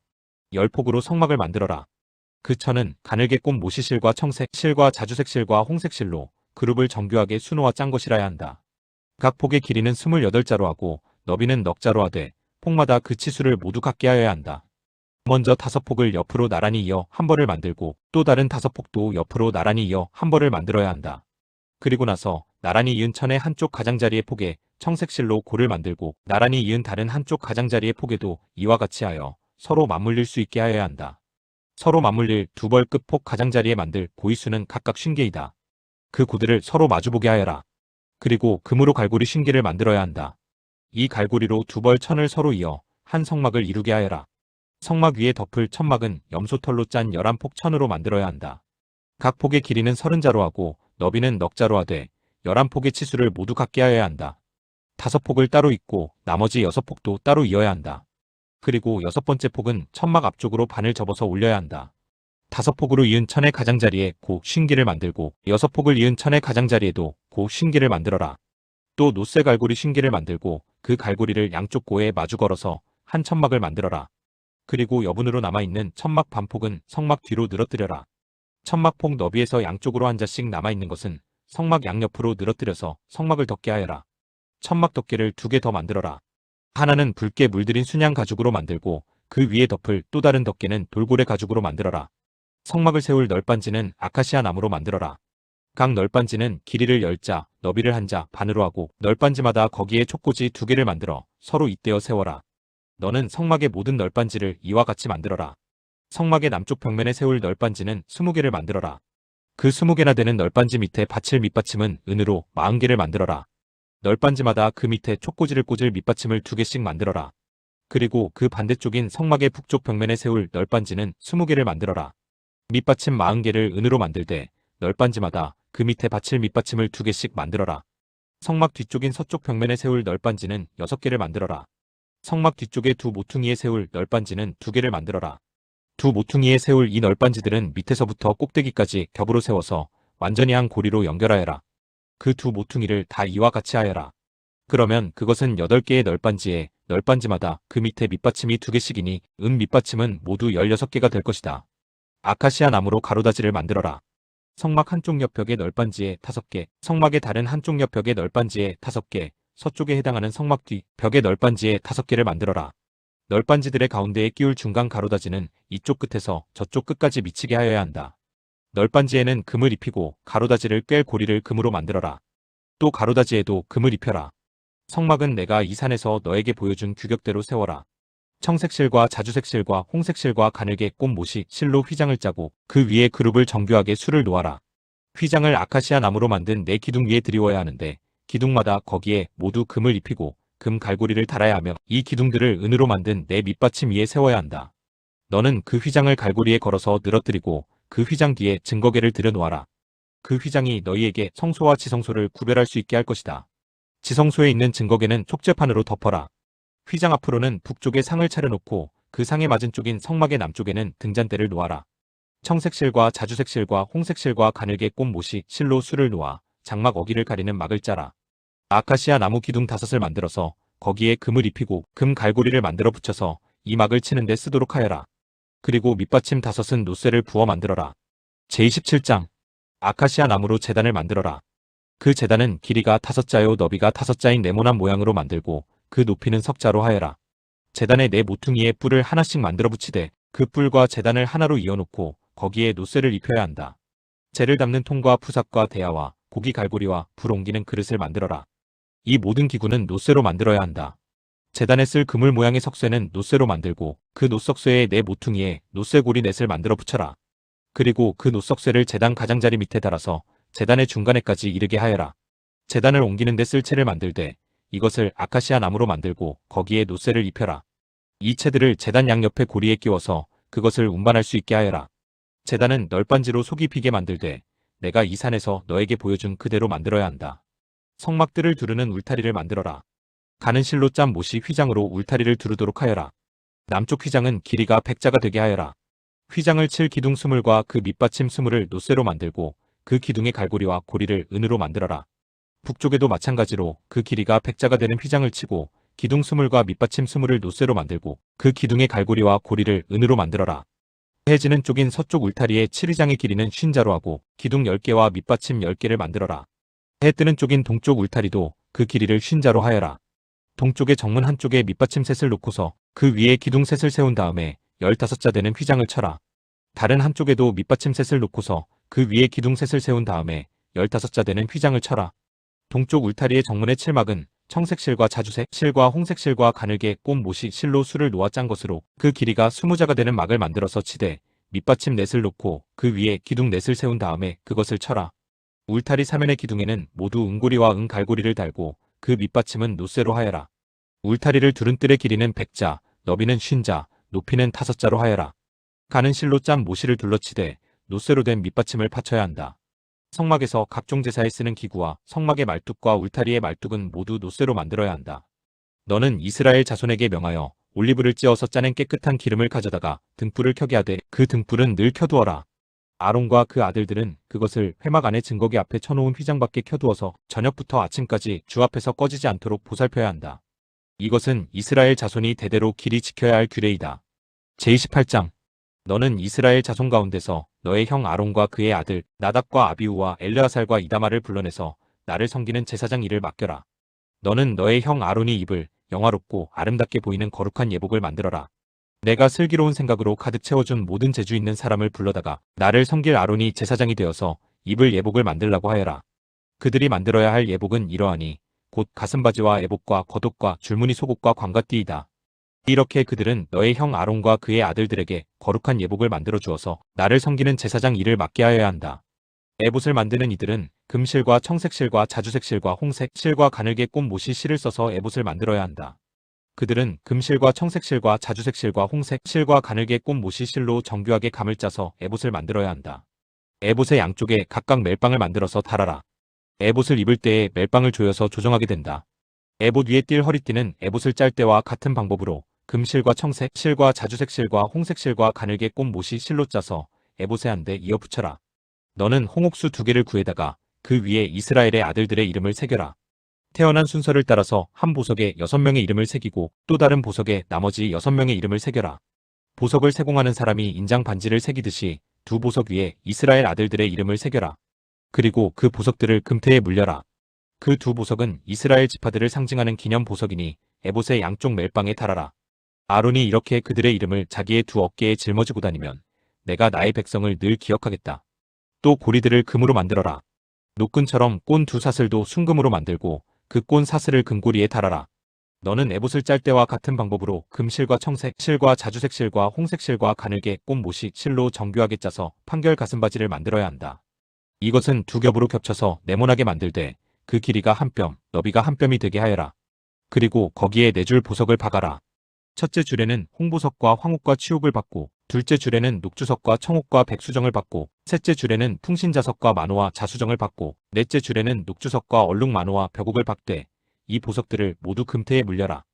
열폭으로 성막을 만들어라. 그 천은 가늘게 꼰 모시실과 청색 실과 자주색 실과 홍색 실로 그룹을 정교하게 수놓아 짠 것이라야 한다. 각 폭의 길이는 28자로 하고 너비는 넉자로 하되 폭마다 그 치수를 모두 같게 하여야 한다. 먼저 5폭을 옆으로 나란히 이어 한 벌을 만들고 또 다른 5폭도 옆으로 나란히 이어 한 벌을 만들어야 한다. 그리고 나서 나란히 이은 천의 한쪽 가장자리의 폭에 청색실로 골을 만들고 나란히 이은 다른 한쪽 가장자리의 폭에도 이와 같이 하여 서로 맞물릴 수 있게 하여야 한다. 서로 맞물릴 두 벌 끝 폭 가장자리에 만들 고의수는 각각 50개이다. 그 고들을 서로 마주보게 하여라. 그리고 금으로 갈고리 50개를 만들어야 한다. 이 갈고리로 두 벌 천을 서로 이어 한 성막을 이루게 하여라. 성막 위에 덮을 천막은 염소털로 짠 11폭 천으로 만들어야 한다. 각 폭의 길이는 30자로 하고 너비는 넉자로 하되 11폭의 치수를 모두 같게 하여야 한다. 5폭을 따로 잇고 나머지 6폭도 따로 이어야 한다. 그리고 6번째 폭은 천막 앞쪽으로 반을 접어서 올려야 한다. 5폭으로 이은 천의 가장자리에 고 50개를 만들고 6폭을 이은 천의 가장자리에도 고 50개를 만들어라. 또 노쇠 갈고리 50개를 만들고 그 갈고리를 양쪽 고에 마주 걸어서 한 천막을 만들어라. 그리고 여분으로 남아있는 천막 반폭은 성막 뒤로 늘어뜨려라. 천막폭 너비에서 양쪽으로 한 자씩 남아있는 것은 성막 양옆으로 늘어뜨려서 성막을 덮게 하여라. 천막 덮개를 2개 더 만들어라. 하나는 붉게 물들인 순양 가죽으로 만들고 그 위에 덮을 또 다른 덮개는 돌고래 가죽으로 만들어라. 성막을 세울 널빤지는 아카시아 나무로 만들어라. 각 널빤지는 길이를 10자, 너비를 1자 반으로 하고 널빤지마다 거기에 촉꽂이 2개를 만들어 서로 잇대어 세워라. 너는 성막의 모든 널빤지를 이와 같이 만들어라. 성막의 남쪽 벽면에 세울 널빤지는 20개를 만들어라. 그 20개나 되는 널빤지 밑에 받칠 밑받침은 은으로 40개를 만들어라. 널빤지마다 그 밑에 촉꽂이를 꽂을 밑받침을 2개씩 만들어라. 그리고 그 반대쪽인 성막의 북쪽 벽면에 세울 널빤지는 20개를 만들어라. 밑받침 40개를 은으로 만들되 널빤지마다 그 밑에 받칠 밑받침을 2개씩 만들어라. 성막 뒤쪽인 서쪽 벽면에 세울 널빤지는 6개를 만들어라. 성막 뒤쪽의 두 모퉁이에 세울 널빤지는 2개를 만들어라. 두 모퉁이에 세울 이 널빤지들은 밑에서부터 꼭대기까지 겹으로 세워서 완전히 한 고리로 연결하여라. 그 두 모퉁이를 다 이와 같이 하여라. 그러면 그것은 8개의 널빤지에 널빤지마다 그 밑에 밑받침이 2개씩이니 은 밑받침은 모두 16개가 될 것이다. 아카시아 나무로 가로다지를 만들어라. 성막 한쪽 옆벽의 널빤지에 5개, 성막의 다른 한쪽 옆벽의 널빤지에 5개, 서쪽에 해당하는 성막 뒤 벽의 널빤지에 5개를 만들어라. 널빤지들의 가운데에 끼울 중간 가로다지는 이쪽 끝에서 저쪽 끝까지 미치게 하여야 한다. 널빤지에는 금을 입히고 가로다지를 꿰 고리를 금으로 만들어라. 또 가로다지에도 금을 입혀라. 성막은 내가 이 산에서 너에게 보여준 규격대로 세워라. 청색실과 자주색실과 홍색실과 가늘게 꼰 못이 실로 휘장을 짜고 그 위에 그룹을 정교하게 수를 놓아라. 휘장을 아카시아 나무로 만든 네 기둥 위에 드리워야 하는데 기둥마다 거기에 모두 금을 입히고 금 갈고리를 달아야 하며 이 기둥들을 은으로 만든 네 밑받침 위에 세워야 한다. 너는 그 휘장을 갈고리에 걸어서 늘어뜨리고 그 휘장 뒤에 증거계를 들여놓아라. 그 휘장이 너희에게 성소와 지성소를 구별할 수 있게 할 것이다. 지성소에 있는 증거계는 촉재판으로 덮어라. 휘장 앞으로는 북쪽에 상을 차려놓고 그 상에 맞은 쪽인 성막의 남쪽에는 등잔대를 놓아라. 청색실과 자주색실과 홍색실과 가늘게 꼰 못이 실로 수를 놓아 장막 어기를 가리는 막을 짜라. 아카시아 나무 기둥 5을 만들어서 거기에 금을 입히고 금 갈고리를 만들어 붙여서 이 막을 치는 데 쓰도록 하여라. 그리고 밑받침 5은 노쇠를 부어 만들어라. 제27장 아카시아 나무로 제단을 만들어라. 그 제단은 길이가 5자요 너비가 5자인 네모난 모양으로 만들고 그 높이는 석자로 하여라. 제단의 네 모퉁이에 뿔을 하나씩 만들어 붙이되 그 뿔과 제단을 하나로 이어놓고 거기에 노쇠를 입혀야 한다. 재를 담는 통과 푸삭과 대야와 고기 갈고리와 불 옮기는 그릇을 만들어라. 이 모든 기구는 노쇠로 만들어야 한다. 제단에 쓸 그물 모양의 석쇠는 노쇠로 만들고 그 노석쇠의 네 모퉁이에 노쇠고리 넷을 만들어 붙여라. 그리고 그 노석쇠를 제단 가장자리 밑에 달아서 제단의 중간에까지 이르게 하여라. 제단을 옮기는 데 쓸 채를 만들되 이것을 아카시아 나무로 만들고 거기에 노쇠를 입혀라. 이 채들을 제단 양옆에 고리에 끼워서 그것을 운반할 수 있게 하여라. 제단은 널빤지로 속이 비게 만들되 내가 이 산에서 너에게 보여준 그대로 만들어야 한다. 성막들을 두르는 울타리를 만들어라. 가는 실로 짠 못이 휘장으로 울타리를 두르도록 하여라. 남쪽 휘장은 길이가 100자가 되게 하여라. 휘장을 칠 기둥 20과 그 밑받침 20을 노쇠로 만들고 그 기둥의 갈고리와 고리를 은으로 만들어라. 북쪽에도 마찬가지로 그 길이가 100자가 되는 휘장을 치고 기둥 20과 밑받침 20을 노쇠로 만들고 그 기둥의 갈고리와 고리를 은으로 만들어라. 해 지는 쪽인 서쪽 울타리의 7휘장의 길이는 50자로 하고 기둥 10개와 밑받침 10개를 만들어라. 해 뜨는 쪽인 동쪽 울타리도 그 길이를 50자로 하여라. 동쪽의 정문 한쪽에 밑받침 셋을 놓고서 그 위에 기둥 셋을 세운 다음에 15자 되는 휘장을 쳐라. 다른 한쪽에도 밑받침 셋을 놓고서 그 위에 기둥 셋을 세운 다음에 15자 되는 휘장을 쳐라. 동쪽 울타리의 정문의 칠막은 청색 실과 자주색 실과 홍색 실과 가늘게 꼰 못이 실로 수를 놓아 짠 것으로 그 길이가 20자가 되는 막을 만들어서 치되 밑받침 넷을 놓고 그 위에 기둥 넷을 세운 다음에 그것을 쳐라. 울타리 사면의 기둥에는 모두 은고리와 은갈고리를 달고 그 밑받침은 노쇠로 하여라. 울타리를 두른 뜰의 길이는 100자, 너비는 50자, 높이는 5자로 하여라. 가는 실로 짠 모시를 둘러치되 노쇠로 된 밑받침을 받쳐야 한다. 성막에서 각종 제사에 쓰는 기구와 성막의 말뚝과 울타리의 말뚝은 모두 노쇠로 만들어야 한다. 너는 이스라엘 자손에게 명하여 올리브를 찧어서 짜낸 깨끗한 기름을 가져다가 등불을 켜게 하되 그 등불은 늘 켜두어라. 아론과 그 아들들은 그것을 회막 안에 증거기 앞에 쳐놓은 휘장 밖에 켜두어서 저녁부터 아침까지 주 앞에서 꺼지지 않도록 보살펴야 한다. 이것은 이스라엘 자손이 대대로 길이 지켜야 할 규례이다. 제28장 너는 이스라엘 자손 가운데서 너의 형 아론과 그의 아들 나답과 아비후와 엘르아살과 이다말을 불러내서 나를 섬기는 제사장 일을 맡겨라. 너는 너의 형 아론이 입을 영화롭고 아름답게 보이는 거룩한 예복을 만들어라. 내가 슬기로운 생각으로 가득 채워준 모든 재주 있는 사람을 불러다가 나를 섬길 아론이 제사장이 되어서 입을 예복을 만들라고 하여라. 그들이 만들어야 할 예복은 이러하니 곧 가슴바지와 에복과 겉옷과 줄무늬 속옷과 광가띠이다. 이렇게 그들은 너의 형 아론과 그의 아들들에게 거룩한 예복을 만들어 주어서 나를 섬기는 제사장 일을 맡게 하여야 한다. 에봇을 만드는 이들은 금실과 청색실과 자주색실과 홍색 실과 가늘게 꼰 못이 실을 써서 에봇을 만들어야 한다. 그들은 금실과 청색실과 자주색실과 홍색 실과 가늘게 꼰 못이 실로 정교하게 감을 짜서 에봇을 만들어야 한다. 에봇의 양쪽에 각각 멜빵을 만들어서 달아라. 에봇을 입을 때에 멜빵을 조여서 조정하게 된다. 에봇 위에 띌 허리띠는 에봇을 짤 때와 같은 방법으로 금실과 청색 실과 자주색 실과 홍색 실과 가늘게 꼰 못이 실로 짜서 에봇에 한데 이어 붙여라. 너는 홍옥수 2개를 구해다가 그 위에 이스라엘의 아들들의 이름을 새겨라. 태어난 순서를 따라서 한 보석에 6명의 이름을 새기고 또 다른 보석에 나머지 6명의 이름을 새겨라. 보석을 세공하는 사람이 인장 반지를 새기듯이 2보석 위에 이스라엘 아들들의 이름을 새겨라. 그리고 그 보석들을 금태에 물려라. 그 2보석은 이스라엘 지파들을 상징하는 기념 보석이니 에봇의 양쪽 멜빵에 달아라. 아론이 이렇게 그들의 이름을 자기의 2 어깨에 짊어지고 다니면 내가 나의 백성을 늘 기억하겠다. 또 고리들을 금으로 만들어라. 노끈처럼 꼰 2사슬도 순금으로 만들고 그 꼰 사슬을 금고리에 달아라. 너는 에봇을 짤 때와 같은 방법으로 금실과 청색 실과 자주색 실과 홍색 실과 가늘게 꼰 못이 실로 정교하게 짜서 판결 가슴바지를 만들어야 한다. 이것은 2겹으로 겹쳐서 네모나게 만들되 그 길이가 1뼘, 너비가 1뼘이 되게 하여라. 그리고 거기에 4줄 보석을 박아라. 첫째 줄에는 홍보석과 황옥과 치옥을 받고 둘째 줄에는 녹주석과 청옥과 백수정을 받고 셋째 줄에는 풍신자석과 만호와 자수정을 받고 넷째 줄에는 녹주석과 얼룩만호와 벽옥을 박되 이 보석들을 모두 금태에 물려라.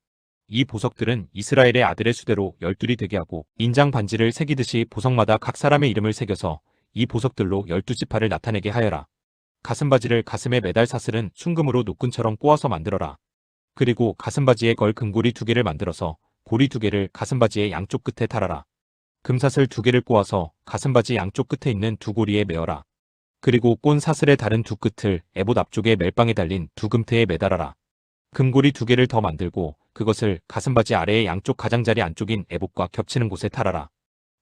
이 보석들은 이스라엘의 아들의 수대로 12이 되게 하고 인장 반지를 새기듯이 보석마다 각 사람의 이름을 새겨서 이 보석들로 12지파를 나타내게 하여라. 가슴바지를 가슴에 매달 사슬은 순금으로 노끈처럼 꼬아서 만들어라. 그리고 가슴바지에 걸 금고리 2개를 만들어서 고리 2개를 가슴바지의 양쪽 끝에 달아라. 금사슬 2개를 꼬아서 가슴바지 양쪽 끝에 있는 2고리에 메어라. 그리고 꼰 사슬의 다른 2 끝을 에봇 앞쪽에 멜빵에 달린 2 금태에 매달아라. 금고리 2개를 더 만들고 그것을 가슴바지 아래의 양쪽 가장자리 안쪽인 에봇과 겹치는 곳에 달아라.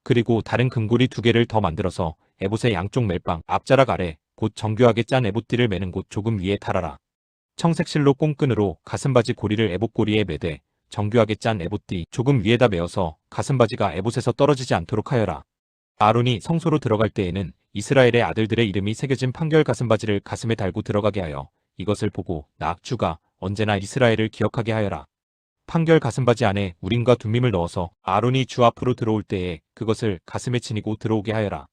그리고 다른 금고리 2개를 더 만들어서 에봇의 양쪽 멜빵 앞자락 아래 곧 정교하게 짠 에봇띠를 매는 곳 조금 위에 달아라. 청색실로 꽁끈으로 가슴바지 고리를 에봇 고리에 매되 정교하게 짠 에봇띠 조금 위에다 메어서 가슴바지가 에봇에서 떨어지지 않도록 하여라. 아론이 성소로 들어갈 때에는 이스라엘의 아들들의 이름이 새겨진 판결 가슴바지를 가슴에 달고 들어가게 하여 이것을 보고 나 주가 언제나 이스라엘을 기억하게 하여라. 판결 가슴바지 안에 우림과 둠밈을 넣어서 아론이 주 앞으로 들어올 때에 그것을 가슴에 지니고 들어오게 하여라.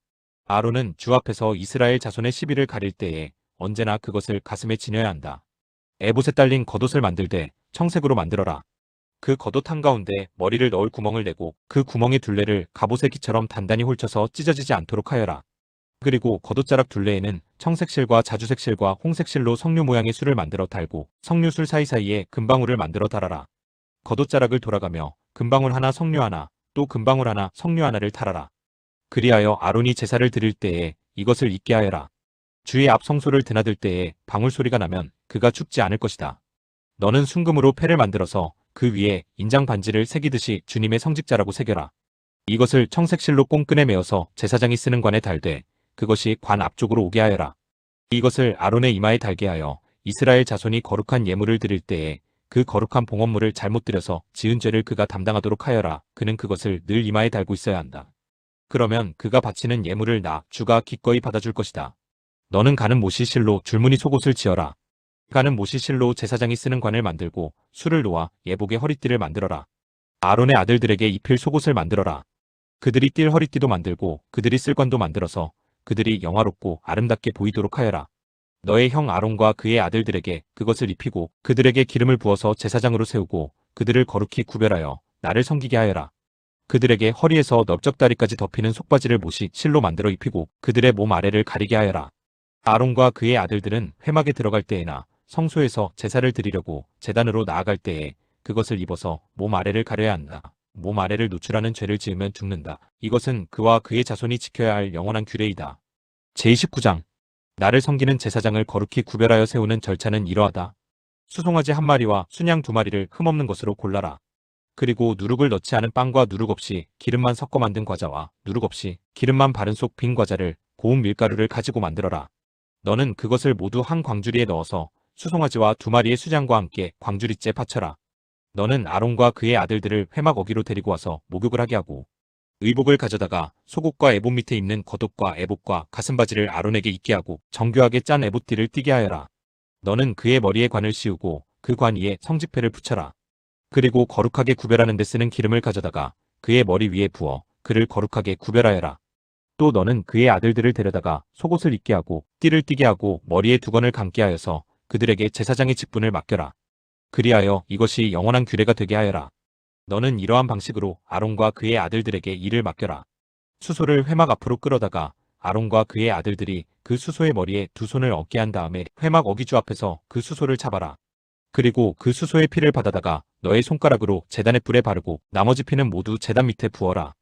아론은 주 앞에서 이스라엘 자손의 시비를 가릴 때에 언제나 그것을 가슴에 지녀야 한다. 에봇에 딸린 겉옷을 만들되 청색으로 만들어라. 그 겉옷 한가운데 머리를 넣을 구멍을 내고 그 구멍의 둘레를 갑옷의 기처럼 단단히 홀쳐서 찢어지지 않도록 하여라. 그리고 겉옷자락 둘레에는 청색실과 자주색실과 홍색실로 석류 모양의 술을 만들어 달고 석류술 사이사이에 금방울을 만들어 달아라. 겉옷자락을 돌아가며 금방울 하나 석류 하나 또 금방울 하나 석류 하나를 달아라. 그리하여 아론이 제사를 드릴 때에 이것을 잊게 하여라. 주의 앞 성소를 드나들 때에 방울 소리가 나면 그가 죽지 않을 것이다. 너는 순금으로 패를 만들어서 그 위에 인장 반지를 새기듯이 주님의 성직자라고 새겨라. 이것을 청색실로 꽁끈에 메어서 제사장이 쓰는 관에 달되 그것이 관 앞쪽으로 오게 하여라. 이것을 아론의 이마에 달게 하여 이스라엘 자손이 거룩한 예물을 드릴 때에 그 거룩한 봉헌물을 잘못 드려서 지은 죄를 그가 담당하도록 하여라. 그는 그것을 늘 이마에 달고 있어야 한다. 그러면 그가 바치는 예물을 나 주가 기꺼이 받아줄 것이다. 너는 가는 못이 실로 줄무늬 속옷을 지어라. 가는 못이 실로 제사장이 쓰는 관을 만들고 술을 놓아 예복의 허리띠를 만들어라. 아론의 아들들에게 입힐 속옷을 만들어라. 그들이 띌 허리띠도 만들고 그들이 쓸 관도 만들어서 그들이 영화롭고 아름답게 보이도록 하여라. 너의 형 아론과 그의 아들들에게 그것을 입히고 그들에게 기름을 부어서 제사장으로 세우고 그들을 거룩히 구별하여 나를 섬기게 하여라. 그들에게 허리에서 넓적다리까지 덮이는 속바지를 못이 실로 만들어 입히고 그들의 몸 아래를 가리게 하여라. 아론과 그의 아들들은 회막에 들어갈 때에나 성소에서 제사를 드리려고 제단으로 나아갈 때에 그것을 입어서 몸 아래를 가려야 한다. 몸 아래를 노출하는 죄를 지으면 죽는다. 이것은 그와 그의 자손이 지켜야 할 영원한 규례이다. 제29장 나를 섬기는 제사장을 거룩히 구별하여 세우는 절차는 이러하다. 수송아지 한 마리와 순양 두 마리를 흠없는 것으로 골라라. 그리고 누룩을 넣지 않은 빵과 누룩 없이 기름만 섞어 만든 과자와 누룩 없이 기름만 바른 속 빈 과자를 고운 밀가루를 가지고 만들어라. 너는 그것을 모두 한 광주리에 넣어서 수송아지와 두 마리의 수장과 함께 광주리째 바쳐라. 너는 아론과 그의 아들들을 회막 어기로 데리고 와서 목욕을 하게 하고 의복을 가져다가 속옷과 에봇 밑에 입는 겉옷과 에봇과 가슴바지를 아론에게 입게 하고 정교하게 짠 에봇띠를 띠게 하여라. 너는 그의 머리에 관을 씌우고 그 관 위에 성지패를 붙여라. 그리고 거룩하게 구별하는 데 쓰는 기름을 가져다가 그의 머리 위에 부어 그를 거룩하게 구별하여라. 또 너는 그의 아들들을 데려다가 속옷을 입게 하고 띠를 띠게 하고 머리에 두건을 감게 하여서 그들에게 제사장의 직분을 맡겨라. 그리하여 이것이 영원한 규례가 되게 하여라. 너는 이러한 방식으로 아론과 그의 아들들에게 일을 맡겨라. 수소를 회막 앞으로 끌어다가 아론과 그의 아들들이 그 수소의 머리에 두 손을 얹게 한 다음에 회막 어기주 앞에서 그 수소를 잡아라. 그리고 그 수소의 피를 받아다가 너의 손가락으로 제단의 뿔에 바르고 나머지 피는 모두 제단 밑에 부어라.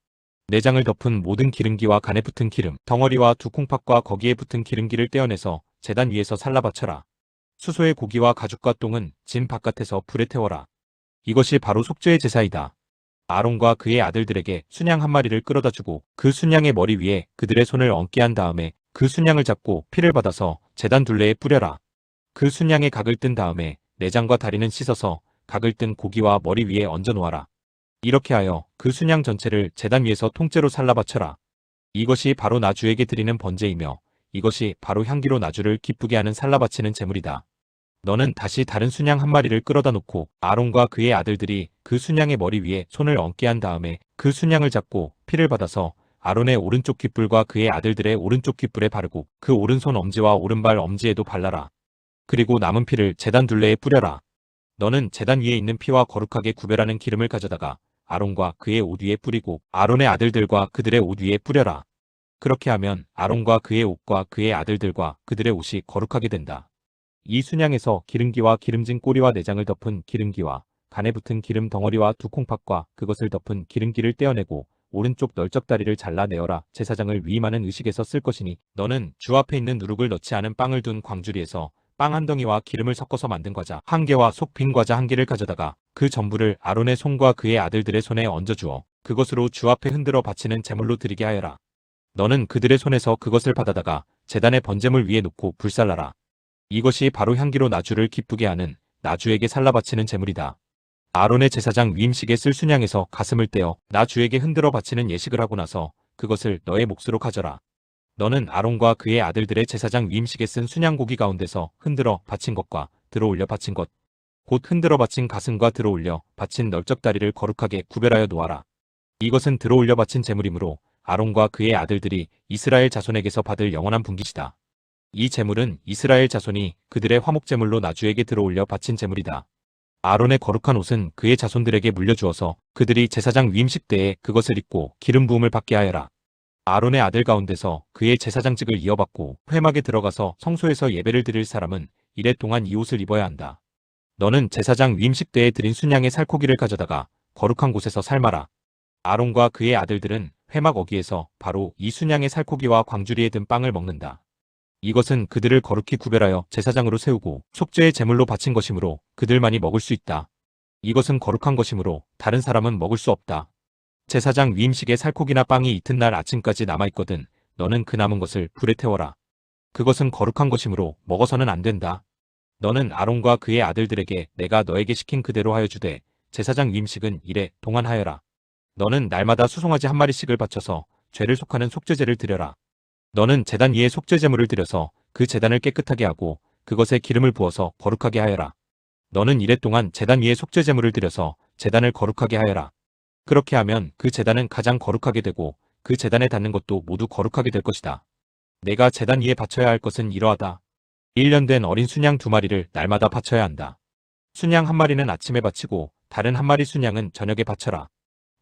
내장을 덮은 모든 기름기와 간에 붙은 기름, 덩어리와 두 콩팥과 거기에 붙은 기름기를 떼어내서 제단 위에서 살라 바쳐라. 수소의 고기와 가죽과 똥은 진 바깥에서 불에 태워라. 이것이 바로 속죄의 제사이다. 아론과 그의 아들들에게 순양 한 마리를 끌어다 주고 그 순양의 머리 위에 그들의 손을 얹게 한 다음에 그 순양을 잡고 피를 받아서 제단 둘레에 뿌려라. 그 순양의 각을 뜬 다음에 내장과 다리는 씻어서 각을 뜬 고기와 머리 위에 얹어 놓아라. 이렇게 하여 그 순양 전체를 제단 위에서 통째로 살라 바쳐라. 이것이 바로 나 주에게 드리는 번제이며 이것이 바로 향기로 나 주를 기쁘게 하는 살라 바치는 제물이다. 너는 다시 다른 순양 한 마리를 끌어다 놓고 아론과 그의 아들들이 그 순양의 머리 위에 손을 얹게 한 다음에 그 순양을 잡고 피를 받아서 아론의 오른쪽 귓불과 그의 아들들의 오른쪽 귓불에 바르고 그 오른손 엄지와 오른발 엄지에도 발라라. 그리고 남은 피를 제단 둘레에 뿌려라. 너는 제단 위에 있는 피와 거룩하게 구별하는 기름을 가져다가 아론과 그의 옷 위에 뿌리고 아론의 아들들과 그들의 옷 위에 뿌려라. 그렇게 하면 아론과 그의 옷과 그의 아들들과 그들의 옷이 거룩하게 된다. 이 순양에서 기름기와 기름진 꼬리와 내장을 덮은 기름기와 간에 붙은 기름 덩어리와 두 콩팥과 그것을 덮은 기름기를 떼어내고 오른쪽 널쩍다리를 잘라내어라. 제사장을 위임하는 의식에서 쓸 것이니 너는 주 앞에 있는 누룩을 넣지 않은 빵을 둔 광주리에서 빵 한 덩이와 기름을 섞어서 만든 과자 한 개와 속 빈 과자 한 개를 가져다가 그 전부를 아론의 손과 그의 아들들의 손에 얹어주어 그것으로 주 앞에 흔들어 바치는 제물로 드리게 하여라. 너는 그들의 손에서 그것을 받아다가 제단의 번제물 위에 놓고 불살라라. 이것이 바로 향기로 나 주를 기쁘게 하는 나 주에게 살라 바치는 제물이다. 아론의 제사장 위임식에 쓸 순양에서 가슴을 떼어 나 주에게 흔들어 바치는 예식을 하고 나서 그것을 너의 몫으로 가져라. 너는 아론과 그의 아들들의 제사장 위임식에 쓴 순양고기 가운데서 흔들어 바친 것과 들어올려 바친 것, 곧 흔들어 바친 가슴과 들어올려 바친 널쩍다리를 거룩하게 구별하여 놓아라. 이것은 들어올려 바친 제물이므로 아론과 그의 아들들이 이스라엘 자손에게서 받을 영원한 분깃이다. 이 제물은 이스라엘 자손이 그들의 화목제물로 나 주에게 들어올려 바친 제물이다. 아론의 거룩한 옷은 그의 자손들에게 물려주어서 그들이 제사장 위임식 때에 그것을 입고 기름 부음을 받게 하여라. 아론의 아들 가운데서 그의 제사장직을 이어받고 회막에 들어가서 성소에서 예배를 드릴 사람은 이래 동안 이 옷을 입어야 한다. 너는 제사장 위임식 때에 드린 순양의 살코기를 가져다가 거룩한 곳에서 삶아라. 아론과 그의 아들들은 회막 어기에서 바로 이 순양의 살코기와 광주리에 든 빵을 먹는다. 이것은 그들을 거룩히 구별하여 제사장으로 세우고 속죄의 제물로 바친 것이므로 그들만이 먹을 수 있다. 이것은 거룩한 것이므로 다른 사람은 먹을 수 없다. 제사장 위임식에 살코기나 빵이 이튿날 아침까지 남아있거든 너는 그 남은 것을 불에 태워라. 그것은 거룩한 것이므로 먹어서는 안 된다. 너는 아론과 그의 아들들에게 내가 너에게 시킨 그대로 하여 주되 제사장 위임식은 이래 동안 하여라. 너는 날마다 수송아지 한 마리씩을 바쳐서 죄를 속하는 속죄제를 드려라. 너는 제단 위에 속죄제물을 드려서 그 제단을 깨끗하게 하고 그것에 기름을 부어서 거룩하게 하여라. 너는 이래 동안 제단 위에 속죄제물을 드려서 제단을 거룩하게 하여라. 그렇게 하면 그 제단은 가장 거룩하게 되고 그 제단에 닿는 것도 모두 거룩하게 될 것이다. 내가 제단 위에 바쳐야 할 것은 이러하다. 1년 된 어린 순양 2마리를 날마다 바쳐야 한다. 순양 한 마리는 아침에 바치고 다른 한 마리 순양은 저녁에 바쳐라.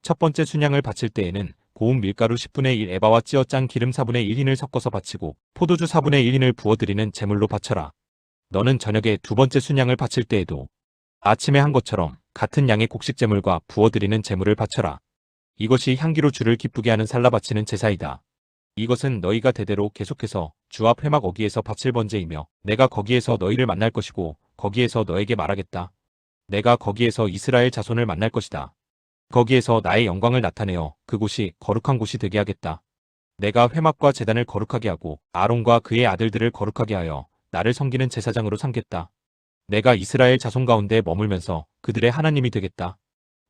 첫 번째 순양을 바칠 때에는 고운 밀가루 10분의 1 에바와 찌어 짠 기름 4분의 1흰을 섞어서 바치고 포도주 4분의 1흰을 부어드리는 제물로 바쳐라. 너는 저녁에 두 번째 순양을 바칠 때에도 아침에 한 것처럼 같은 양의 곡식 제물과 부어드리는 제물을 바쳐라. 이것이 향기로 주를 기쁘게 하는 살라 바치는 제사이다. 이것은 너희가 대대로 계속해서 주 앞 회막 어기에서 바칠 번제이며 내가 거기에서 너희를 만날 것이고 거기에서 너에게 말하겠다. 내가 거기에서 이스라엘 자손을 만날 것이다. 거기에서 나의 영광을 나타내어 그곳이 거룩한 곳이 되게 하겠다. 내가 회막과 제단을 거룩하게 하고 아론과 그의 아들들을 거룩하게 하여 나를 섬기는 제사장으로 삼겠다. 내가 이스라엘 자손 가운데 머물면서 그들의 하나님이 되겠다.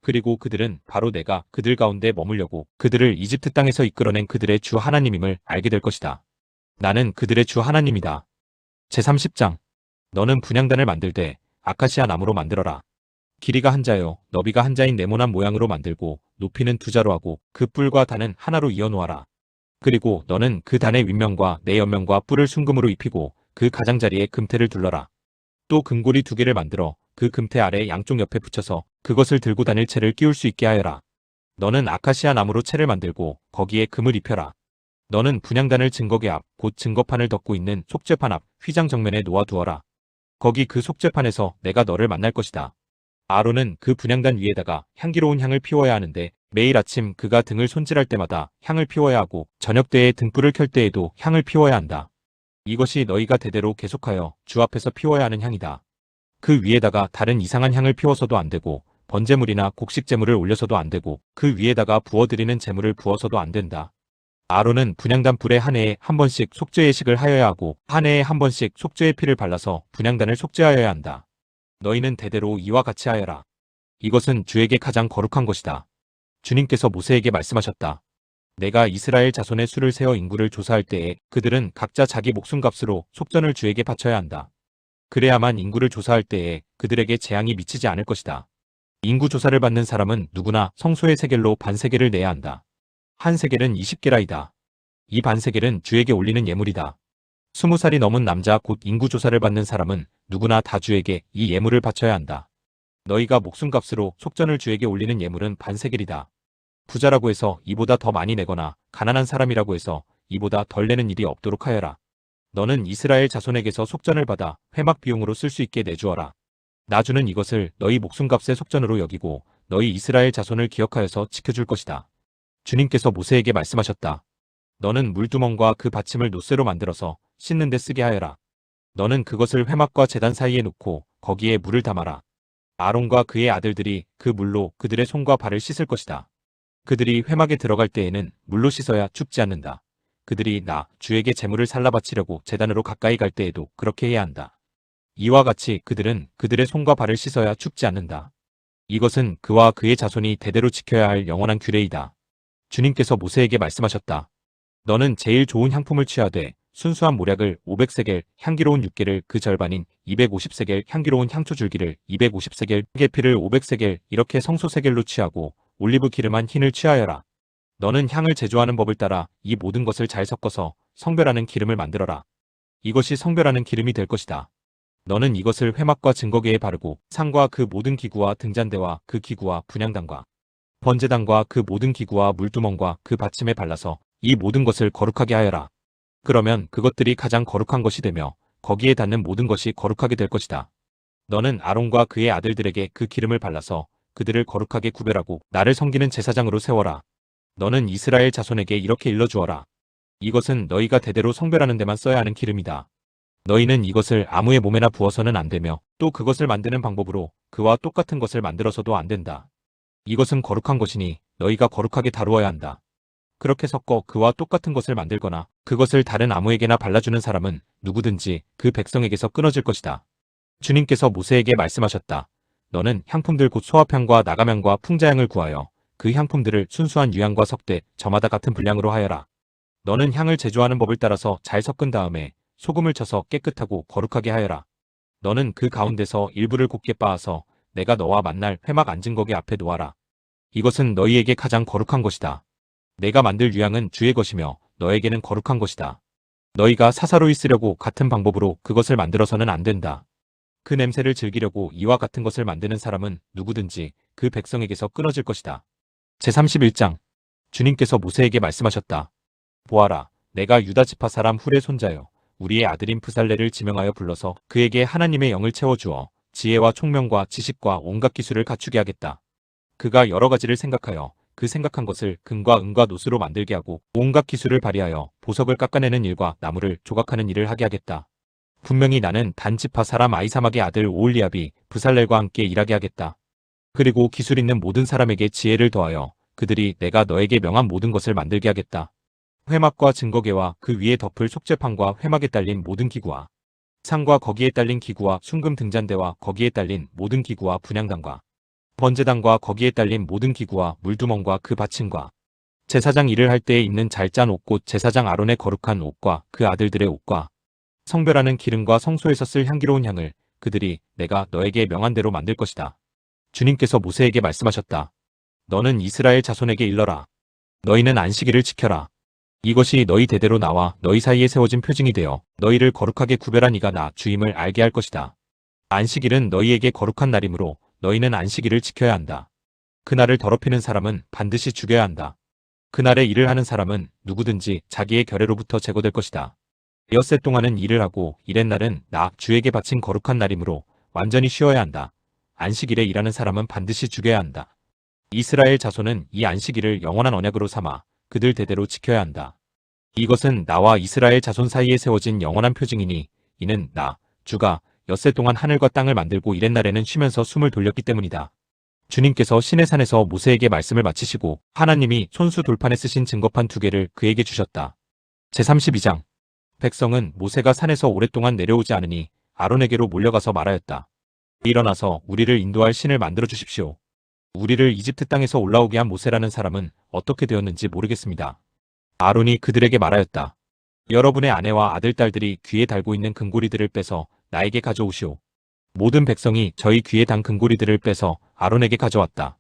그리고 그들은 바로 내가 그들 가운데 머물려고 그들을 이집트 땅에서 이끌어낸 그들의 주 하나님임을 알게 될 것이다. 나는 그들의 주 하나님이다. 제30장 너는 분향단을 만들되 아카시아 나무로 만들어라. 길이가 한 자요 너비가 한 자인 네모난 모양으로 만들고 높이는 2자로 하고 그 뿔과 단은 하나로 이어 놓아라. 그리고 너는 그 단의 윗면과 내 옆면과 뿔을 순금으로 입히고 그 가장자리에 금태를 둘러라. 또 금고리 2개를 만들어 그 금태 아래 양쪽 옆에 붙여서 그것을 들고 다닐 채를 끼울 수 있게 하여라. 너는 아카시아 나무로 채를 만들고 거기에 금을 입혀라. 너는 분향단을 증거계 앞 곧 증거판을 덮고 있는 속죄판 앞 휘장 정면에 놓아두어라. 거기 그 속죄판에서 내가 너를 만날 것이다. 아론은 그 분향단 위에다가 향기로운 향을 피워야 하는데 매일 아침 그가 등을 손질할 때마다 향을 피워야 하고 저녁 때에 등불을 켤 때에도 향을 피워야 한다. 이것이 너희가 대대로 계속하여 주 앞에서 피워야 하는 향이다. 그 위에다가 다른 이상한 향을 피워서도 안 되고 번제물이나 곡식 제물을 올려서도 안 되고 그 위에다가 부어드리는 제물을 부어서도 안 된다. 아론은 분향단 불에 한 해에 한 번씩 속죄의 식을 하여야 하고 한 해에 한 번씩 속죄의 피를 발라서 분향단을 속죄하여야 한다. 너희는 대대로 이와 같이 하여라. 이것은 주에게 가장 거룩한 것이다. 주님께서 모세에게 말씀하셨다. 내가 이스라엘 자손의 수를 세어 인구를 조사할 때에 그들은 각자 자기 목숨값으로 속전을 주에게 바쳐야 한다. 그래야만 인구를 조사할 때에 그들에게 재앙이 미치지 않을 것이다. 인구 조사를 받는 사람은 누구나 성소의 세겔로 반세겔을 내야 한다. 한 세겔은 20게라이다. 이 반세겔은 주에게 올리는 예물이다. 20살이 넘은 남자 곧 인구 조사를 받는 사람은 누구나 다 주에게 이 예물을 바쳐야 한다. 너희가 목숨값으로 속전을 주에게 올리는 예물은 반세겔이다. 부자라고 해서 이보다 더 많이 내거나 가난한 사람이라고 해서 이보다 덜 내는 일이 없도록 하여라. 너는 이스라엘 자손에게서 속전을 받아 회막 비용으로 쓸 수 있게 내주어라. 나 주는 이것을 너희 목숨값의 속전으로 여기고 너희 이스라엘 자손을 기억하여서 지켜줄 것이다. 주님께서 모세에게 말씀하셨다. 너는 물두멍과 그 받침을 노쇠로 만들어서 씻는 데 쓰게 하여라. 너는 그것을 회막과 제단 사이에 놓고 거기에 물을 담아라. 아론과 그의 아들들이 그 물로 그들의 손과 발을 씻을 것이다. 그들이 회막에 들어갈 때에는 물로 씻어야 춥지 않는다. 그들이 나 주에게 제물을 살라 바치려고 제단으로 가까이 갈 때에도 그렇게 해야 한다. 이와 같이 그들은 그들의 손과 발을 씻어야 춥지 않는다. 이것은 그와 그의 자손이 대대로 지켜야 할 영원한 규례이다. 주님께서 모세에게 말씀하셨다. 너는 제일 좋은 향품을 취하되 순수한 모략을 500세겔, 향기로운 육개를 그 절반인 250세겔, 향기로운 향초 줄기를 250세겔, 계피를 500세겔 이렇게 성소세겔로 취하고 올리브 기름한 흰을 취하여라. 너는 향을 제조하는 법을 따라 이 모든 것을 잘 섞어서 성별하는 기름을 만들어라. 이것이 성별하는 기름이 될 것이다. 너는 이것을 회막과 증거계에 바르고 상과 그 모든 기구와 등잔대와 그 기구와 분향단과 번제단과 그 모든 기구와 물두멍과 그 받침에 발라서 이 모든 것을 거룩하게 하여라. 그러면 그것들이 가장 거룩한 것이 되며 거기에 닿는 모든 것이 거룩하게 될 것이다. 너는 아론과 그의 아들들에게 그 기름을 발라서 그들을 거룩하게 구별하고 나를 섬기는 제사장으로 세워라. 너는 이스라엘 자손에게 이렇게 일러주어라. 이것은 너희가 대대로 성별하는 데만 써야 하는 기름이다. 너희는 이것을 아무의 몸에나 부어서는 안 되며 또 그것을 만드는 방법으로 그와 똑같은 것을 만들어서도 안 된다. 이것은 거룩한 것이니 너희가 거룩하게 다루어야 한다. 그렇게 섞어 그와 똑같은 것을 만들거나 그것을 다른 아무에게나 발라주는 사람은 누구든지 그 백성에게서 끊어질 것이다. 주님께서 모세에게 말씀하셨다. 너는 향품들 곧 소화향과 나감향과 풍자향을 구하여 그 향품들을 순수한 유향과 석대 저마다 같은 분량으로 하여라. 너는 향을 제조하는 법을 따라서 잘 섞은 다음에 소금을 쳐서 깨끗하고 거룩하게 하여라. 너는 그 가운데서 일부를 곱게 빻아서 내가 너와 만날 회막 앉은 거기 앞에 놓아라. 이것은 너희에게 가장 거룩한 것이다. 내가 만들 유향은 주의 것이며 너에게는 거룩한 것이다. 너희가 사사로이 쓰려고 같은 방법으로 그것을 만들어서는 안 된다. 그 냄새를 즐기려고 이와 같은 것을 만드는 사람은 누구든지 그 백성에게서 끊어질 것이다. 제31장 주님께서 모세에게 말씀하셨다. 보아라, 내가 유다 지파 사람 훌의 손자여 우리의 아들인 브살레를 지명하여 불러서 그에게 하나님의 영을 채워주어 지혜와 총명과 지식과 온갖 기술을 갖추게 하겠다. 그가 여러 가지를 생각하여 그 생각한 것을 금과 은과 노스로 만들게 하고 온갖 기술을 발휘하여 보석을 깎아내는 일과 나무를 조각하는 일을 하게 하겠다. 분명히 나는 단 지파 사람 아이사막의 아들 오홀리압이 브살렐과 함께 일하게 하겠다. 그리고 기술 있는 모든 사람에게 지혜를 더하여 그들이 내가 너에게 명한 모든 것을 만들게 하겠다. 회막과 증거계와 그 위에 덮을 속죄판과 회막에 딸린 모든 기구와 상과 거기에 딸린 기구와 순금 등잔대와 거기에 딸린 모든 기구와 분향단과 번제단과 거기에 딸린 모든 기구와 물두멍과 그 받침과 제사장 일을 할 때에 입는 잘 짠 옷 곧 제사장 아론의 거룩한 옷과 그 아들들의 옷과 성별하는 기름과 성소에서 쓸 향기로운 향을 그들이 내가 너에게 명한 대로 만들 것이다. 주님께서 모세에게 말씀하셨다. 너는 이스라엘 자손에게 일러라. 너희는 안식일을 지켜라. 이것이 너희 대대로 나와 너희 사이에 세워진 표징이 되어 너희를 거룩하게 구별한 이가 나 주임을 알게 할 것이다. 안식일은 너희에게 거룩한 날이므로 너희는 안식일을 지켜야 한다. 그날을 더럽히는 사람은 반드시 죽여야 한다. 그날에 일을 하는 사람은 누구든지 자기의 결례로부터 제거될 것이다. 엿새 동안은 일을 하고 일의 날은 나 주에게 바친 거룩한 날이므로 완전히 쉬어야 한다. 안식일에 일하는 사람은 반드시 죽여야 한다. 이스라엘 자손은 이 안식일을 영원한 언약으로 삼아 그들 대대로 지켜야 한다. 이것은 나와 이스라엘 자손 사이에 세워진 영원한 표징이니 이는 나 주가 엿새 동안 하늘과 땅을 만들고 이렛 날에는 쉬면서 숨을 돌렸기 때문이다. 주님께서 시내산에서 모세에게 말씀을 마치시고 하나님이 손수 돌판에 쓰신 증거판 2개를 그에게 주셨다. 제32장 백성은 모세가 산에서 오랫동안 내려오지 않으니 아론에게로 몰려가서 말하였다. 일어나서 우리를 인도할 신을 만들어 주십시오. 우리를 이집트 땅에서 올라오게 한 모세라는 사람은 어떻게 되었는지 모르겠습니다. 아론이 그들에게 말하였다. 여러분의 아내와 아들, 딸들이 귀에 달고 있는 금고리들을 빼서 나에게 가져오시오. 모든 백성이 저희 귀에 단 금고리들을 빼서 아론에게 가져왔다.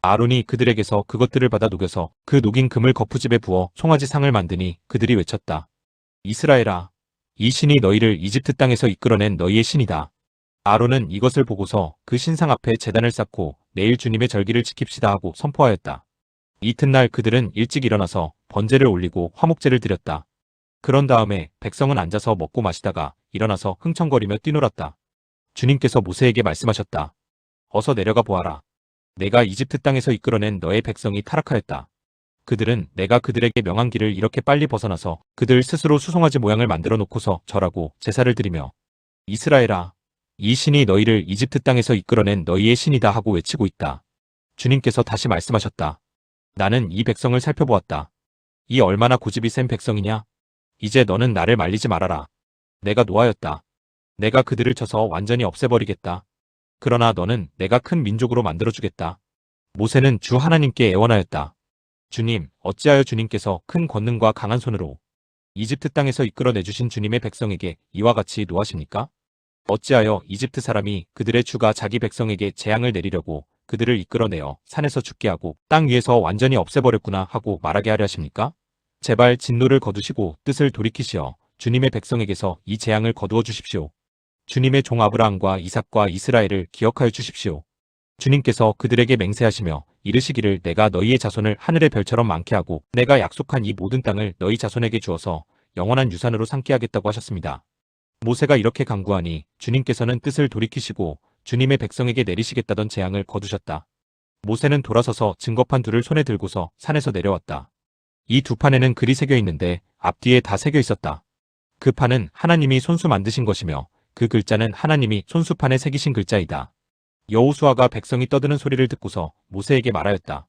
아론이 그들에게서 그것들을 받아 녹여서 그 녹인 금을 거푸집에 부어 송아지 상을 만드니 그들이 외쳤다. 이스라엘아, 이 신이 너희를 이집트 땅에서 이끌어낸 너희의 신이다. 아론은 이것을 보고서 그 신상 앞에 제단을 쌓고 내일 주님의 절기를 지킵시다 하고 선포하였다. 이튿날 그들은 일찍 일어나서 번제를 올리고 화목제를 드렸다. 그런 다음에 백성은 앉아서 먹고 마시다가 일어나서 흥청거리며 뛰놀았다. 주님께서 모세에게 말씀하셨다. 어서 내려가 보아라. 내가 이집트 땅에서 이끌어낸 너의 백성이 타락하였다. 그들은 내가 그들에게 명한 길을 이렇게 빨리 벗어나서 그들 스스로 수송아지 모양을 만들어 놓고서 절하고 제사를 드리며 이스라엘아, 이 신이 너희를 이집트 땅에서 이끌어낸 너희의 신이다 하고 외치고 있다. 주님께서 다시 말씀하셨다. 나는 이 백성을 살펴보았다. 이 얼마나 고집이 센 백성이냐? 이제 너는 나를 말리지 말아라. 내가 노하였다. 내가 그들을 쳐서 완전히 없애버리겠다. 그러나 너는 내가 큰 민족으로 만들어주겠다. 모세는 주 하나님께 애원하였다. 주님, 어찌하여 주님께서 큰 권능과 강한 손으로 이집트 땅에서 이끌어내주신 주님의 백성에게 이와 같이 노하십니까? 어찌하여 이집트 사람이 그들의 주가 자기 백성에게 재앙을 내리려고 그들을 이끌어내어 산에서 죽게 하고 땅 위에서 완전히 없애버렸구나 하고 말하게 하려 하십니까? 제발 진노를 거두시고 뜻을 돌이키시어 주님의 백성에게서 이 재앙을 거두어 주십시오. 주님의 종 아브라함과 이삭과 이스라엘을 기억하여 주십시오. 주님께서 그들에게 맹세하시며 이르시기를 내가 너희의 자손을 하늘의 별처럼 많게 하고 내가 약속한 이 모든 땅을 너희 자손에게 주어서 영원한 유산으로 삼게 하겠다고 하셨습니다. 모세가 이렇게 간구하니 주님께서는 뜻을 돌이키시고 주님의 백성에게 내리시겠다던 재앙을 거두셨다. 모세는 돌아서서 증거판 2를 손에 들고서 산에서 내려왔다. 이 두 판에는 글이 새겨 있는데 앞뒤에 다 새겨 있었다. 그 판은 하나님이 손수 만드신 것이며 그 글자는 하나님이 손수판에 새기신 글자이다. 여호수아가 백성이 떠드는 소리를 듣고서 모세에게 말하였다.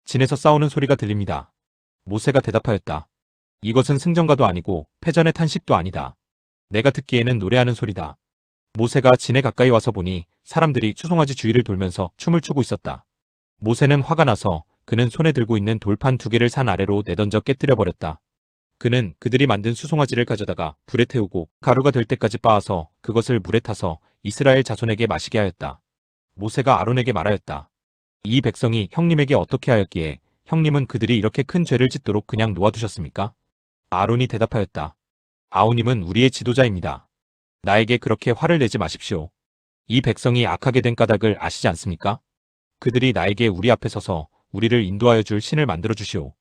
진에서 싸우는 소리가 들립니다. 모세가 대답하였다. 이것은 승전가도 아니고 패전의 탄식도 아니다. 내가 듣기에는 노래하는 소리다. 모세가 진에 가까이 와서 보니 사람들이 추송아지 주위를 돌면서 춤을 추고 있었다. 모세는 화가 나서 그는 손에 들고 있는 돌판 2개를 산 아래로 내던져 깨뜨려 버렸다. 그는 그들이 만든 수송아지를 가져다가 불에 태우고 가루가 될 때까지 빻아서 그것을 물에 타서 이스라엘 자손에게 마시게 하였다. 모세가 아론에게 말하였다. 이 백성이 형님에게 어떻게 하였기에 형님은 그들이 이렇게 큰 죄를 짓도록 그냥 놓아두셨습니까? 아론이 대답하였다. 아우님은 우리의 지도자입니다. 나에게 그렇게 화를 내지 마십시오. 이 백성이 악하게 된 까닭을 아시지 않습니까? 그들이 나에게 우리 앞에 서서 우리를 인도하여 줄 신을 만들어 주시오.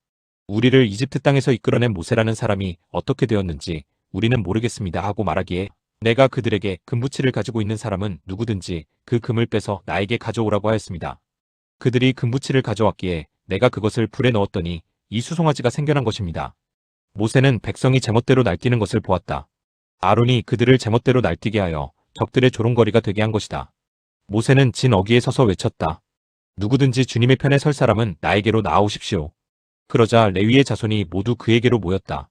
우리를 이집트 땅에서 이끌어낸 모세라는 사람이 어떻게 되었는지 우리는 모르겠습니다 하고 말하기에 내가 그들에게 금부치를 가지고 있는 사람은 누구든지 그 금을 빼서 나에게 가져오라고 하였습니다. 그들이 금부치를 가져왔기에 내가 그것을 불에 넣었더니 이 수송아지가 생겨난 것입니다. 모세는 백성이 제멋대로 날뛰는 것을 보았다. 아론이 그들을 제멋대로 날뛰게 하여 적들의 조롱거리가 되게 한 것이다. 모세는 진 어귀에 서서 외쳤다. 누구든지 주님의 편에 설 사람은 나에게로 나아오십시오. 그러자 레위의 자손이 모두 그에게로 모였다.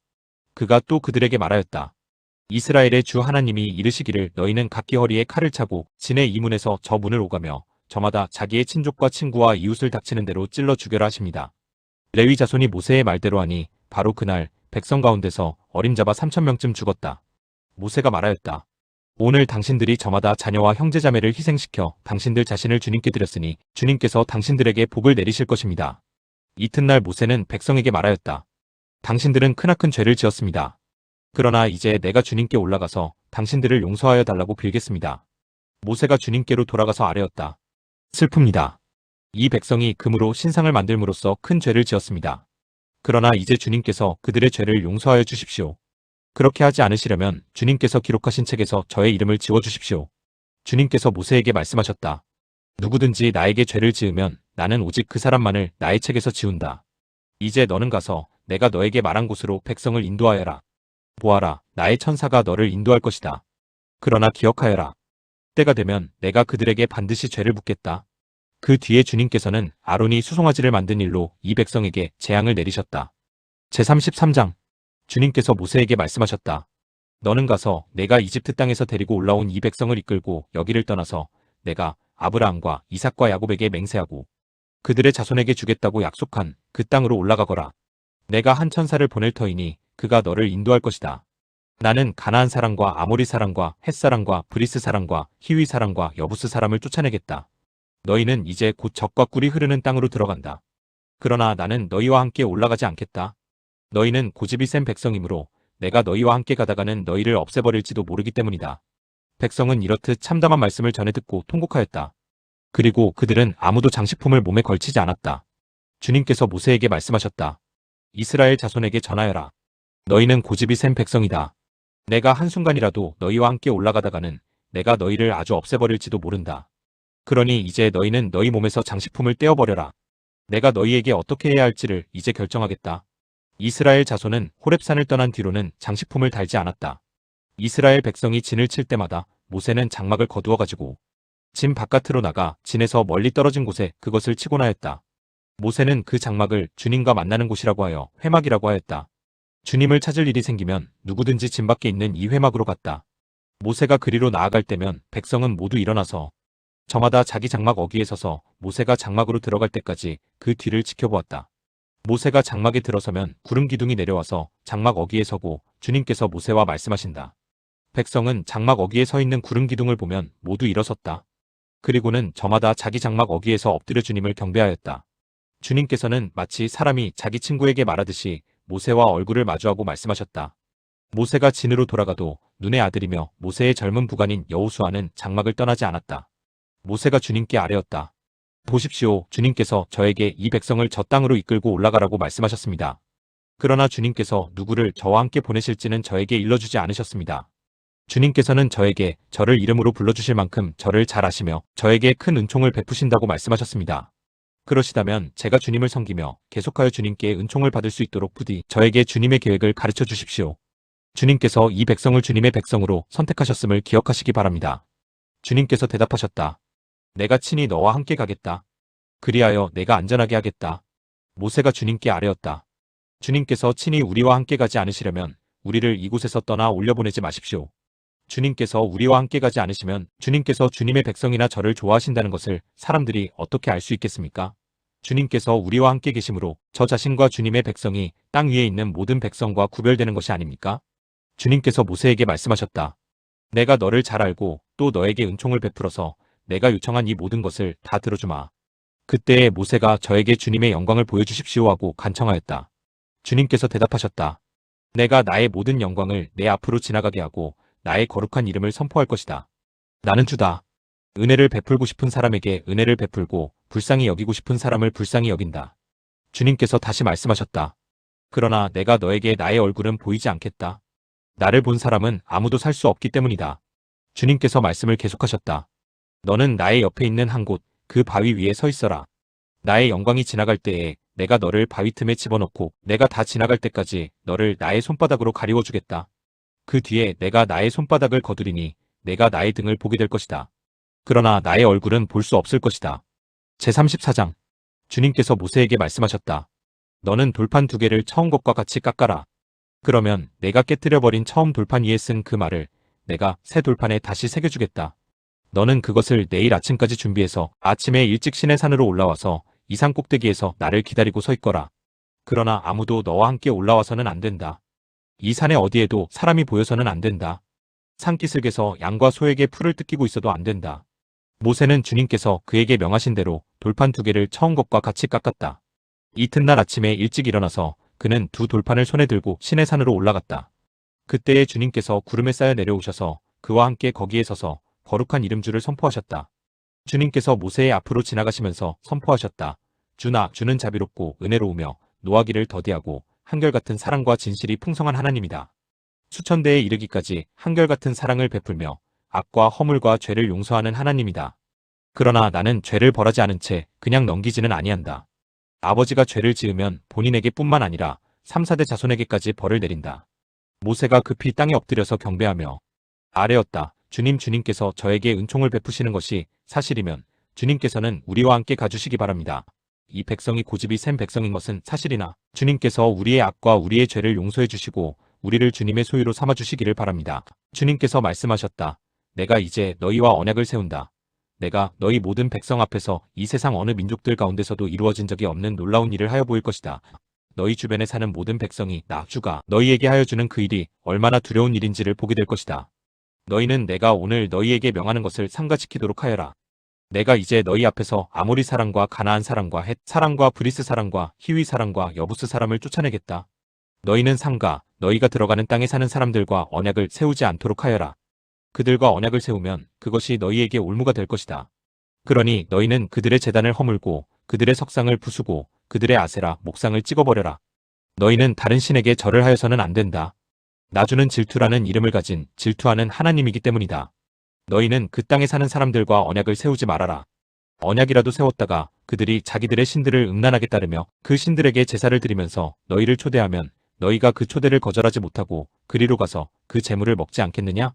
그가 또 그들에게 말하였다. 이스라엘의 주 하나님이 이르시기를 너희는 각기 허리에 칼을 차고 진의 이 문에서 저 문을 오가며 저마다 자기의 친족과 친구와 이웃을 닥치는 대로 찔러 죽여라 하십니다. 레위 자손이 모세의 말대로 하니 바로 그날 백성 가운데서 어림잡아 3,000명쯤 죽었다. 모세가 말하였다. 오늘 당신들이 저마다 자녀와 형제자매를 희생시켜 당신들 자신을 주님께 드렸으니 주님께서 당신들에게 복을 내리실 것입니다. 이튿날 모세는 백성에게 말하였다. 당신들은 크나큰 죄를 지었습니다. 그러나 이제 내가 주님께 올라가서 당신들을 용서하여 달라고 빌겠습니다. 모세가 주님께로 돌아가서 아뢰었다. 슬픕니다. 이 백성이 금으로 신상을 만들므로써 큰 죄를 지었습니다. 그러나 이제 주님께서 그들의 죄를 용서하여 주십시오. 그렇게 하지 않으시려면 주님께서 기록하신 책에서 저의 이름을 지워주십시오. 주님께서 모세에게 말씀하셨다. 누구든지 나에게 죄를 지으면 나는 오직 그 사람만을 나의 책에서 지운다. 이제 너는 가서 내가 너에게 말한 곳으로 백성을 인도하여라. 보아라, 나의 천사가 너를 인도할 것이다. 그러나 기억하여라. 때가 되면 내가 그들에게 반드시 죄를 묻겠다. 그 뒤에 주님께서는 아론이 수송아지를 만든 일로 이 백성에게 재앙을 내리셨다. 제33장 주님께서 모세에게 말씀하셨다. 너는 가서 내가 이집트 땅에서 데리고 올라온 이 백성을 이끌고 여기를 떠나서 내가 아브라함과 이삭과 야곱에게 맹세하고 그들의 자손에게 주겠다고 약속한 그 땅으로 올라가거라. 내가 한 천사를 보낼 터이니 그가 너를 인도할 것이다. 나는 가나안 사람과 아모리 사람과 헷 사람과 브리스 사람과 히위 사람과 여부스 사람을 쫓아내겠다. 너희는 이제 곧 젖과 꿀이 흐르는 땅으로 들어간다. 그러나 나는 너희와 함께 올라가지 않겠다. 너희는 고집이 센 백성이므로 내가 너희와 함께 가다가는 너희를 없애버릴지도 모르기 때문이다. 백성은 이렇듯 참담한 말씀을 전해 듣고 통곡하였다. 그리고 그들은 아무도 장식품을 몸에 걸치지 않았다. 주님께서 모세에게 말씀하셨다. 이스라엘 자손에게 전하여라. 너희는 고집이 센 백성이다. 내가 한순간이라도 너희와 함께 올라가다가는 내가 너희를 아주 없애버릴지도 모른다. 그러니 이제 너희는 너희 몸에서 장식품을 떼어버려라. 내가 너희에게 어떻게 해야 할지를 이제 결정하겠다. 이스라엘 자손은 호렙산을 떠난 뒤로는 장식품을 달지 않았다. 이스라엘 백성이 진을 칠 때마다 모세는 장막을 거두어 가지고 진 바깥으로 나가 진에서 멀리 떨어진 곳에 그것을 치곤 하였다. 모세는 그 장막을 주님과 만나는 곳이라고 하여 회막이라고 하였다. 주님을 찾을 일이 생기면 누구든지 진 밖에 있는 이 회막으로 갔다. 모세가 그리로 나아갈 때면 백성은 모두 일어나서 저마다 자기 장막 어귀에 서서 모세가 장막으로 들어갈 때까지 그 뒤를 지켜보았다. 모세가 장막에 들어서면 구름 기둥이 내려와서 장막 어귀에 서고 주님께서 모세와 말씀하신다. 백성은 장막 어귀에 서 있는 구름 기둥을 보면 모두 일어섰다. 그리고는 저마다 자기 장막 어귀에서 엎드려 주님을 경배하였다. 주님께서는 마치 사람이 자기 친구에게 말하듯이 모세와 얼굴을 마주하고 말씀하셨다. 모세가 진으로 돌아가도 눈의 아들이며 모세의 젊은 부관인 여호수아는 장막을 떠나지 않았다. 모세가 주님께 아뢰었다. 보십시오, 주님께서 저에게 이 백성을 저 땅으로 이끌고 올라가라고 말씀하셨습니다. 그러나 주님께서 누구를 저와 함께 보내실지는 저에게 일러주지 않으셨습니다. 주님께서는 저에게 저를 이름으로 불러주실 만큼 저를 잘 아시며 저에게 큰 은총을 베푸신다고 말씀하셨습니다. 그러시다면 제가 주님을 섬기며 계속하여 주님께 은총을 받을 수 있도록 부디 저에게 주님의 계획을 가르쳐 주십시오. 주님께서 이 백성을 주님의 백성으로 선택하셨음을 기억하시기 바랍니다. 주님께서 대답하셨다. 내가 친히 너와 함께 가겠다. 그리하여 내가 안전하게 하겠다. 모세가 주님께 아뢰었다. 주님께서 친히 우리와 함께 가지 않으시려면 우리를 이곳에서 떠나 올려보내지 마십시오. 주님께서 우리와 함께 가지 않으시면 주님께서 주님의 백성이나 저를 좋아하신다는 것을 사람들이 어떻게 알 수 있겠습니까? 주님께서 우리와 함께 계심으로 저 자신과 주님의 백성이 땅 위에 있는 모든 백성과 구별되는 것이 아닙니까? 주님께서 모세에게 말씀하셨다. 내가 너를 잘 알고 또 너에게 은총을 베풀어서 내가 요청한 이 모든 것을 다 들어주마. 그때에 모세가 저에게 주님의 영광을 보여주십시오 하고 간청하였다. 주님께서 대답하셨다. 내가 나의 모든 영광을 내 앞으로 지나가게 하고 나의 거룩한 이름을 선포할 것이다. 나는 주다. 은혜를 베풀고 싶은 사람에게 은혜를 베풀고 불쌍히 여기고 싶은 사람을 불쌍히 여긴다. 주님께서 다시 말씀하셨다. 그러나 내가 너에게 나의 얼굴은 보이지 않겠다. 나를 본 사람은 아무도 살 수 없기 때문이다. 주님께서 말씀을 계속하셨다. 너는 나의 옆에 있는 한 곳, 그 바위 위에 서 있어라. 나의 영광이 지나갈 때에 내가 너를 바위 틈에 집어넣고 내가 다 지나갈 때까지 너를 나의 손바닥으로 가리워주겠다. 그 뒤에 내가 나의 손바닥을 거두리니 내가 나의 등을 보게 될 것이다. 그러나 나의 얼굴은 볼 수 없을 것이다. 제34장. 주님께서 모세에게 말씀하셨다. 너는 돌판 2개를 처음 것과 같이 깎아라. 그러면 내가 깨뜨려버린 처음 돌판 위에 쓴 그 말을 내가 새 돌판에 다시 새겨주겠다. 너는 그것을 내일 아침까지 준비해서 아침에 일찍 시내 산으로 올라와서 이 산 꼭대기에서 나를 기다리고 서 있거라. 그러나 아무도 너와 함께 올라와서는 안 된다. 이 산에 어디에도 사람이 보여서는 안 된다. 산기슭에서 양과 소에게 풀을 뜯기고 있어도 안 된다. 모세는 주님께서 그에게 명하신 대로 돌판 2개를 처음 것과 같이 깎았다. 이튿날 아침에 일찍 일어나서 그는 2 돌판을 손에 들고 시내 산으로 올라갔다. 그때에 주님께서 구름에 쌓여 내려오셔서 그와 함께 거기에 서서 거룩한 이름주를 선포하셨다. 주님께서 모세의 앞으로 지나가시면서 선포하셨다. 주는 자비롭고 은혜로우며 노하기를 더디하고 한결같은 사랑과 진실이 풍성한 하나님이다. 수천 대에 이르기까지 한결같은 사랑을 베풀며 악과 허물과 죄를 용서하는 하나님이다. 그러나 나는 죄를 벌하지 않은 채 그냥 넘기지는 아니한다. 아버지가 죄를 지으면 본인에게 뿐만 아니라 3, 4대 자손에게까지 벌을 내린다. 모세가 급히 땅에 엎드려서 경배하며 아뢰었다. 주님께서 저에게 은총을 베푸시는 것이 사실이면 주님께서는 우리와 함께 가주시기 바랍니다. 이 백성이 고집이 센 백성인 것은 사실이나 주님께서 우리의 악과 우리의 죄를 용서해 주시고 우리를 주님의 소유로 삼아 주시기를 바랍니다. 주님께서 말씀하셨다. 내가 이제 너희와 언약을 세운다. 내가 너희 모든 백성 앞에서 이 세상 어느 민족들 가운데서도 이루어진 적이 없는 놀라운 일을 하여 보일 것이다. 너희 주변에 사는 모든 백성이 나 주가 너희에게 하여 주는 그 일이 얼마나 두려운 일인지를 보게 될 것이다. 너희는 내가 오늘 너희에게 명하는 것을 삼가 지키도록 하여라. 내가 이제 너희 앞에서 아모리 사람과 가나안 사람과 헷 사람과 브리스 사람과 히위 사람과 여부스 사람을 쫓아내겠다. 너희는 삼가 너희가 들어가는 땅에 사는 사람들과 언약을 세우지 않도록 하여라. 그들과 언약을 세우면 그것이 너희에게 올무가 될 것이다. 그러니 너희는 그들의 제단을 허물고 그들의 석상을 부수고 그들의 아세라 목상을 찍어버려라. 너희는 다른 신에게 절을 하여서는 안 된다. 나주는 질투라는 이름을 가진 질투하는 하나님이기 때문이다. 너희는 그 땅에 사는 사람들과 언약을 세우지 말아라. 언약이라도 세웠다가 그들이 자기들의 신들을 음란하게 따르며 그 신들에게 제사를 드리면서 너희를 초대하면 너희가 그 초대를 거절하지 못하고 그리로 가서 그 재물을 먹지 않겠느냐?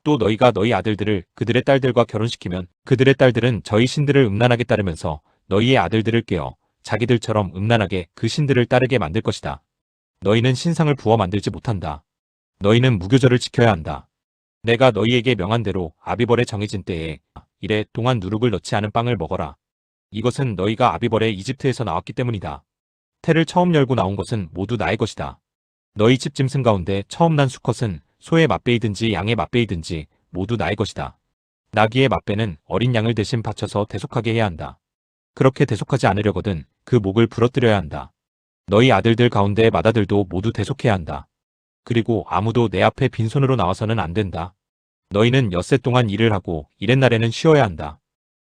또 너희가 너희 아들들을 그들의 딸들과 결혼시키면 그들의 딸들은 저희 신들을 음란하게 따르면서 너희의 아들들을 깨어 자기들처럼 음란하게 그 신들을 따르게 만들 것이다. 너희는 신상을 부어 만들지 못한다. 너희는 무교절을 지켜야 한다. 내가 너희에게 명한 대로 아비벌에 정해진 때에 이래 동안 누룩을 넣지 않은 빵을 먹어라. 이것은 너희가 아비벌에 이집트에서 나왔기 때문이다. 태를 처음 열고 나온 것은 모두 나의 것이다. 너희 집 짐승 가운데 처음 난 수컷은 소의 맛배이든지 양의 맛배이든지 모두 나의 것이다. 나귀의 맛배는 어린 양을 대신 바쳐서 대속하게 해야 한다. 그렇게 대속하지 않으려거든 그 목을 부러뜨려야 한다. 너희 아들들 가운데 맏아들도 모두 대속해야 한다. 그리고 아무도 내 앞에 빈손으로 나와서는 안 된다. 너희는 엿새 동안 일을 하고 이렛날에는 쉬어야 한다.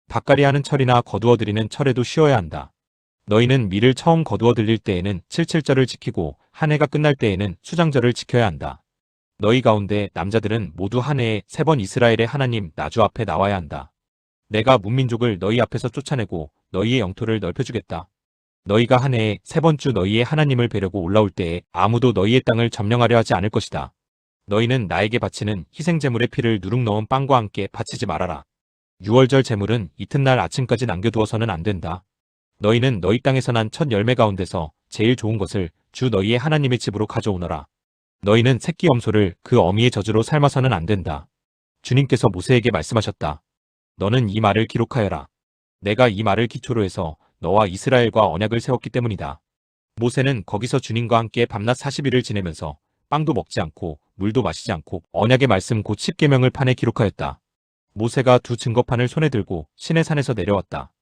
밭갈이 하는 철이나 거두어 들이는 철에도 쉬어야 한다. 너희는 밀을 처음 거두어 들릴 때에는 칠칠절을 지키고 한 해가 끝날 때에는 수장절을 지켜야 한다. 너희 가운데 남자들은 모두 한 해에 3번 이스라엘의 하나님 나주 앞에 나와야 한다. 내가 문민족을 너희 앞에서 쫓아내고 너희의 영토를 넓혀주겠다. 너희가 한 해에 3번 주 너희의 하나님을 뵈려고 올라올 때에 아무도 너희의 땅을 점령하려 하지 않을 것이다. 너희는 나에게 바치는 희생제물의 피를 누룩 넣은 빵과 함께 바치지 말아라. 유월절 제물은 이튿날 아침까지 남겨두어서는 안 된다. 너희는 너희 땅에서 난 첫 열매 가운데서 제일 좋은 것을 주 너희의 하나님의 집으로 가져오너라. 너희는 새끼 염소를 그 어미의 젖으로 삶아서는 안 된다. 주님께서 모세에게 말씀하셨다. 너는 이 말을 기록하여라. 내가 이 말을 기초로 해서 너와 이스라엘과 언약을 세웠기 때문이다. 모세는 거기서 주님과 함께 밤낮 40일을 지내면서 빵도 먹지 않고 물도 마시지 않고 언약의 말씀 곧 십계명을 판에 기록하였다. 모세가 2 증거판을 손에 들고 시내산에서 내려왔다.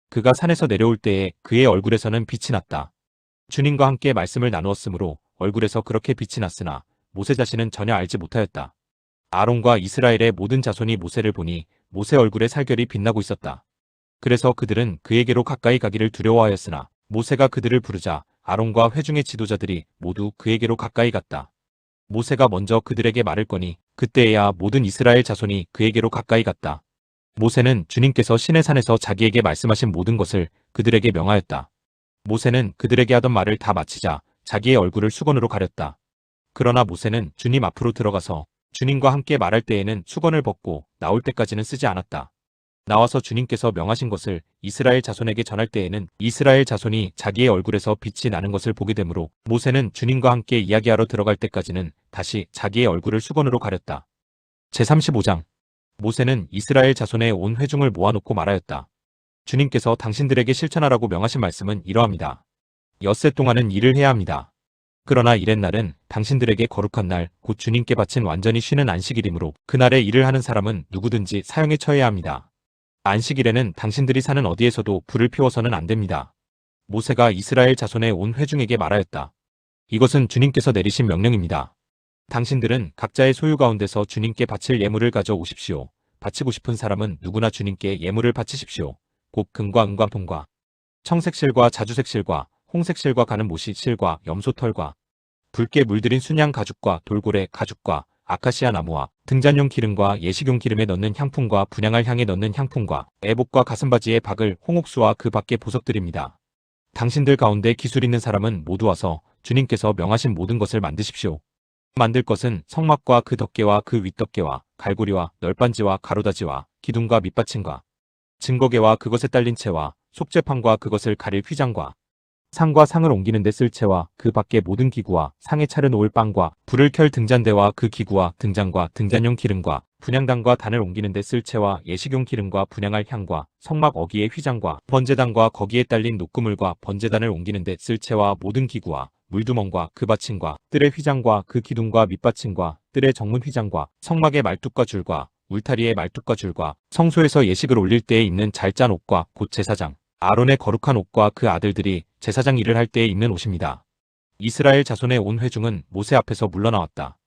그가 산에서 내려올 때에 그의 얼굴에서는 빛이 났다. 주님과 함께 말씀을 나누었으므로 얼굴에서 그렇게 빛이 났으나 모세 자신은 전혀 알지 못하였다. 아론과 이스라엘의 모든 자손이 모세를 보니 모세 얼굴에 살결이 빛나고 있었다. 그래서 그들은 그에게로 가까이 가기를 두려워하였으나 모세가 그들을 부르자 아론과 회중의 지도자들이 모두 그에게로 가까이 갔다. 모세가 먼저 그들에게 말을 거니 그때에야 모든 이스라엘 자손이 그에게로 가까이 갔다. 모세는 주님께서 시내산에서 자기에게 말씀하신 모든 것을 그들에게 명하였다. 모세는 그들에게 하던 말을 다 마치자 자기의 얼굴을 수건으로 가렸다. 그러나 모세는 주님 앞으로 들어가서 주님과 함께 말할 때에는 수건을 벗고 나올 때까지는 쓰지 않았다. 나와서 주님께서 명하신 것을 이스라엘 자손에게 전할 때에는 이스라엘 자손이 자기의 얼굴에서 빛이 나는 것을 보게 되므로 모세는 주님과 함께 이야기하러 들어갈 때까지는 다시 자기의 얼굴을 수건으로 가렸다. 제35장 모세는 이스라엘 자손의 온 회중을 모아놓고 말하였다. 주님께서 당신들에게 실천하라고 명하신 말씀은 이러합니다. 엿새 동안은 일을 해야 합니다. 그러나 이렛날은 당신들에게 거룩한 날, 곧 주님께 바친 완전히 쉬는 안식일이므로 그날에 일을 하는 사람은 누구든지 사형에 처해야 합니다. 안식일에는 당신들이 사는 어디에서도 불을 피워서는 안 됩니다. 모세가 이스라엘 자손의 온 회중에게 말하였다. 이것은 주님께서 내리신 명령입니다. 당신들은 각자의 소유 가운데서 주님께 바칠 예물을 가져오십시오. 바치고 싶은 사람은 누구나 주님께 예물을 바치십시오. 곧 금과 은과 동과 청색실과 자주색실과 홍색실과 가는 모시 실과 염소털과 붉게 물들인 순양 가죽과 돌고래 가죽과 아카시아 나무와 등잔용 기름과 예식용 기름에 넣는 향품과 분향할 향에 넣는 향품과 애복과 가슴바지에 박을 홍옥수와 그 밖의 보석들입니다. 당신들 가운데 기술 있는 사람은 모두 와서 주님께서 명하신 모든 것을 만드십시오. 만들 것은 성막과 그 덮개와 그 윗덮개와 갈고리와 널빤지와 가로다지와 기둥과 밑받침과 증거개와 그것에 딸린 채와 속죄판과 그것을 가릴 휘장과 상과 상을 옮기는 데 쓸 채와 그 밖의 모든 기구와 상에 차려 놓을 빵과 불을 켤 등잔대와 그 기구와 등잔과 등잔용 기름과 분향단과 단을 옮기는 데 쓸 채와 예식용 기름과 분향할 향과 성막 어기의 휘장과 번제단과 거기에 딸린 녹구물과 번제단을 옮기는 데 쓸 채와 모든 기구와 물두멍과 그 받침과 뜰의 휘장과 그 기둥과 밑받침과 뜰의 정문 휘장과 성막의 말뚝과 줄과 울타리의 말뚝과 줄과 성소에서 예식을 올릴 때에 입는 잘 짠 옷과 곧 제사장 아론의 거룩한 옷과 그 아들들이 제사장 일을 할 때에 입는 옷입니다. 이스라엘 자손의 온 회중은 모세 앞에서 물러나왔다.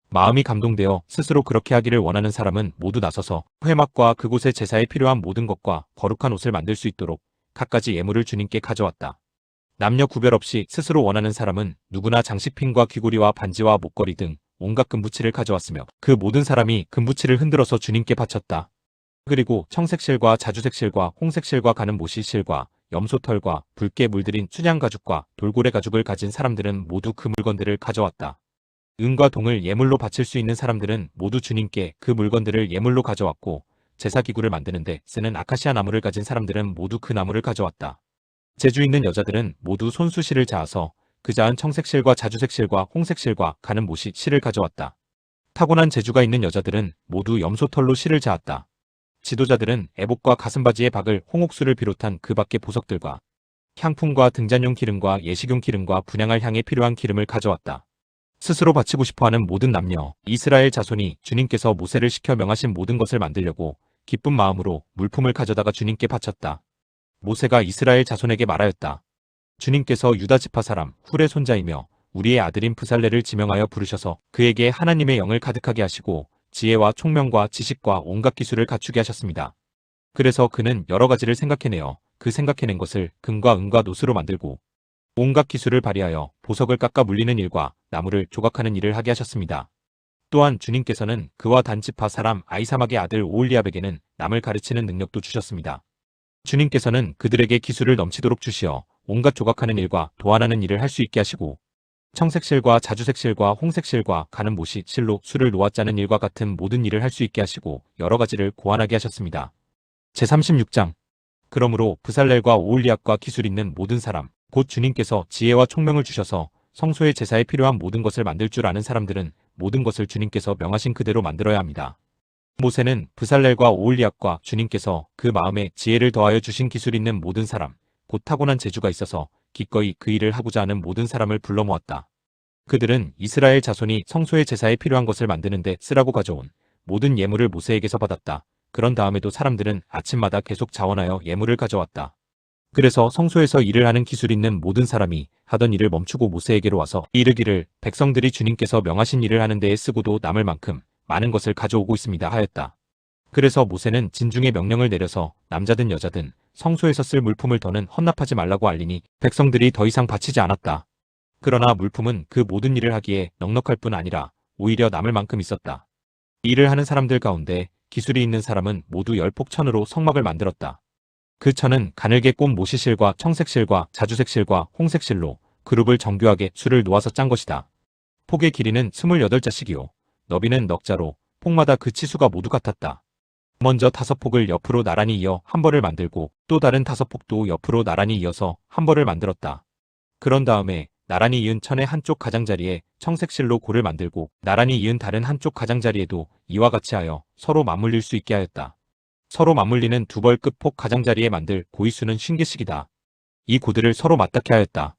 마음이 감동되어 스스로 그렇게 하기를 원하는 사람은 모두 나서서 회막과 그곳의 제사에 필요한 모든 것과 거룩한 옷을 만들 수 있도록 갖가지 예물을 주님께 가져왔다. 남녀 구별 없이 스스로 원하는 사람은 누구나 장식핀과 귀고리와 반지와 목걸이 등 온갖 금부치를 가져왔으며 그 모든 사람이 금부치를 흔들어서 주님께 바쳤다. 그리고 청색실과 자주색실과 홍색실과 가는 모시실과 염소털과 붉게 물들인 춘향 가죽과 돌고래 가죽을 가진 사람들은 모두 그 물건들을 가져왔다. 은과 동을 예물로 바칠 수 있는 사람들은 모두 주님께 그 물건들을 예물로 가져왔고 제사기구를 만드는데 쓰는 아카시아 나무를 가진 사람들은 모두 그 나무를 가져왔다. 재주 있는 여자들은 모두 손수실을 자아서 그 자은 청색실과 자주색실과 홍색실과 가는 모시 실을 가져왔다. 타고난 재주가 있는 여자들은 모두 염소털로 실을 자았다. 지도자들은 애복과 가슴바지에 박을 홍옥수를 비롯한 그 밖의 보석들과 향품과 등잔용 기름과 예식용 기름과 분향할 향에 필요한 기름을 가져왔다. 스스로 바치고 싶어하는 모든 남녀, 이스라엘 자손이 주님께서 모세를 시켜 명하신 모든 것을 만들려고 기쁜 마음으로 물품을 가져다가 주님께 바쳤다. 모세가 이스라엘 자손에게 말하였다. 주님께서 유다 지파 사람 훌의 손자이며 우리의 아들인 브살레를 지명하여 부르셔서 그에게 하나님의 영을 가득하게 하시고 지혜와 총명과 지식과 온갖 기술을 갖추게 하셨습니다. 그래서 그는 여러 가지를 생각해내어 그 생각해낸 것을 금과 은과 노스로 만들고 온갖 기술을 발휘하여 보석을 깎아 물리는 일과 나무를 조각하는 일을 하게 하셨습니다. 또한 주님께서는 그와 단지파 사람 아히사막의 아들 오홀리압에게는 남을 가르치는 능력도 주셨습니다. 주님께서는 그들에게 기술을 넘치도록 주시어 온갖 조각하는 일과 도안하는 일을 할 수 있게 하시고 청색실과 자주색실과 홍색실과 가는 못이 실로 술을 놓아 짜는 일과 같은 모든 일을 할 수 있게 하시고 여러 가지를 고안하게 하셨습니다. 제36장 그러므로 브살렐과 오홀리압과 기술 있는 모든 사람 곧 주님께서 지혜와 총명을 주셔서 성소의 제사에 필요한 모든 것을 만들 줄 아는 사람들은 모든 것을 주님께서 명하신 그대로 만들어야 합니다. 모세는 브살렐과 오홀리압과 주님께서 그 마음에 지혜를 더하여 주신 기술 있는 모든 사람 곧 타고난 재주가 있어서 기꺼이 그 일을 하고자 하는 모든 사람을 불러 모았다. 그들은 이스라엘 자손이 성소의 제사에 필요한 것을 만드는데 쓰라고 가져온 모든 예물을 모세에게서 받았다. 그런 다음에도 사람들은 아침마다 계속 자원하여 예물을 가져왔다. 그래서 성소에서 일을 하는 기술 있는 모든 사람이 하던 일을 멈추고 모세에게로 와서 이르기를 백성들이 주님께서 명하신 일을 하는 데에 쓰고도 남을 만큼 많은 것을 가져오고 있습니다 하였다. 그래서 모세는 진중의 명령을 내려서 남자든 여자든 성소에서 쓸 물품을 더는 헌납하지 말라고 알리니 백성들이 더 이상 바치지 않았다. 그러나 물품은 그 모든 일을 하기에 넉넉할 뿐 아니라 오히려 남을 만큼 있었다. 일을 하는 사람들 가운데 기술이 있는 사람은 모두 10폭천으로 성막을 만들었다. 그 천은 가늘게 꼰 모시실과 청색실과 자주색실과 홍색실로 그룹을 정교하게 수를 놓아서 짠 것이다. 폭의 길이는 28자씩이요. 너비는 넉자로 폭마다 그 치수가 모두 같았다. 먼저 5폭을 옆으로 나란히 이어 한 벌을 만들고 또 다른 5폭도 옆으로 나란히 이어서 한 벌을 만들었다. 그런 다음에 나란히 이은 천의 한쪽 가장자리에 청색실로 고를 만들고 나란히 이은 다른 한쪽 가장자리에도 이와 같이 하여 서로 맞물릴 수 있게 하였다. 서로 맞물리는 두 벌 끝폭 가장자리에 만들 고의수는 50개씩이다. 이 고들을 서로 맞닿게 하였다.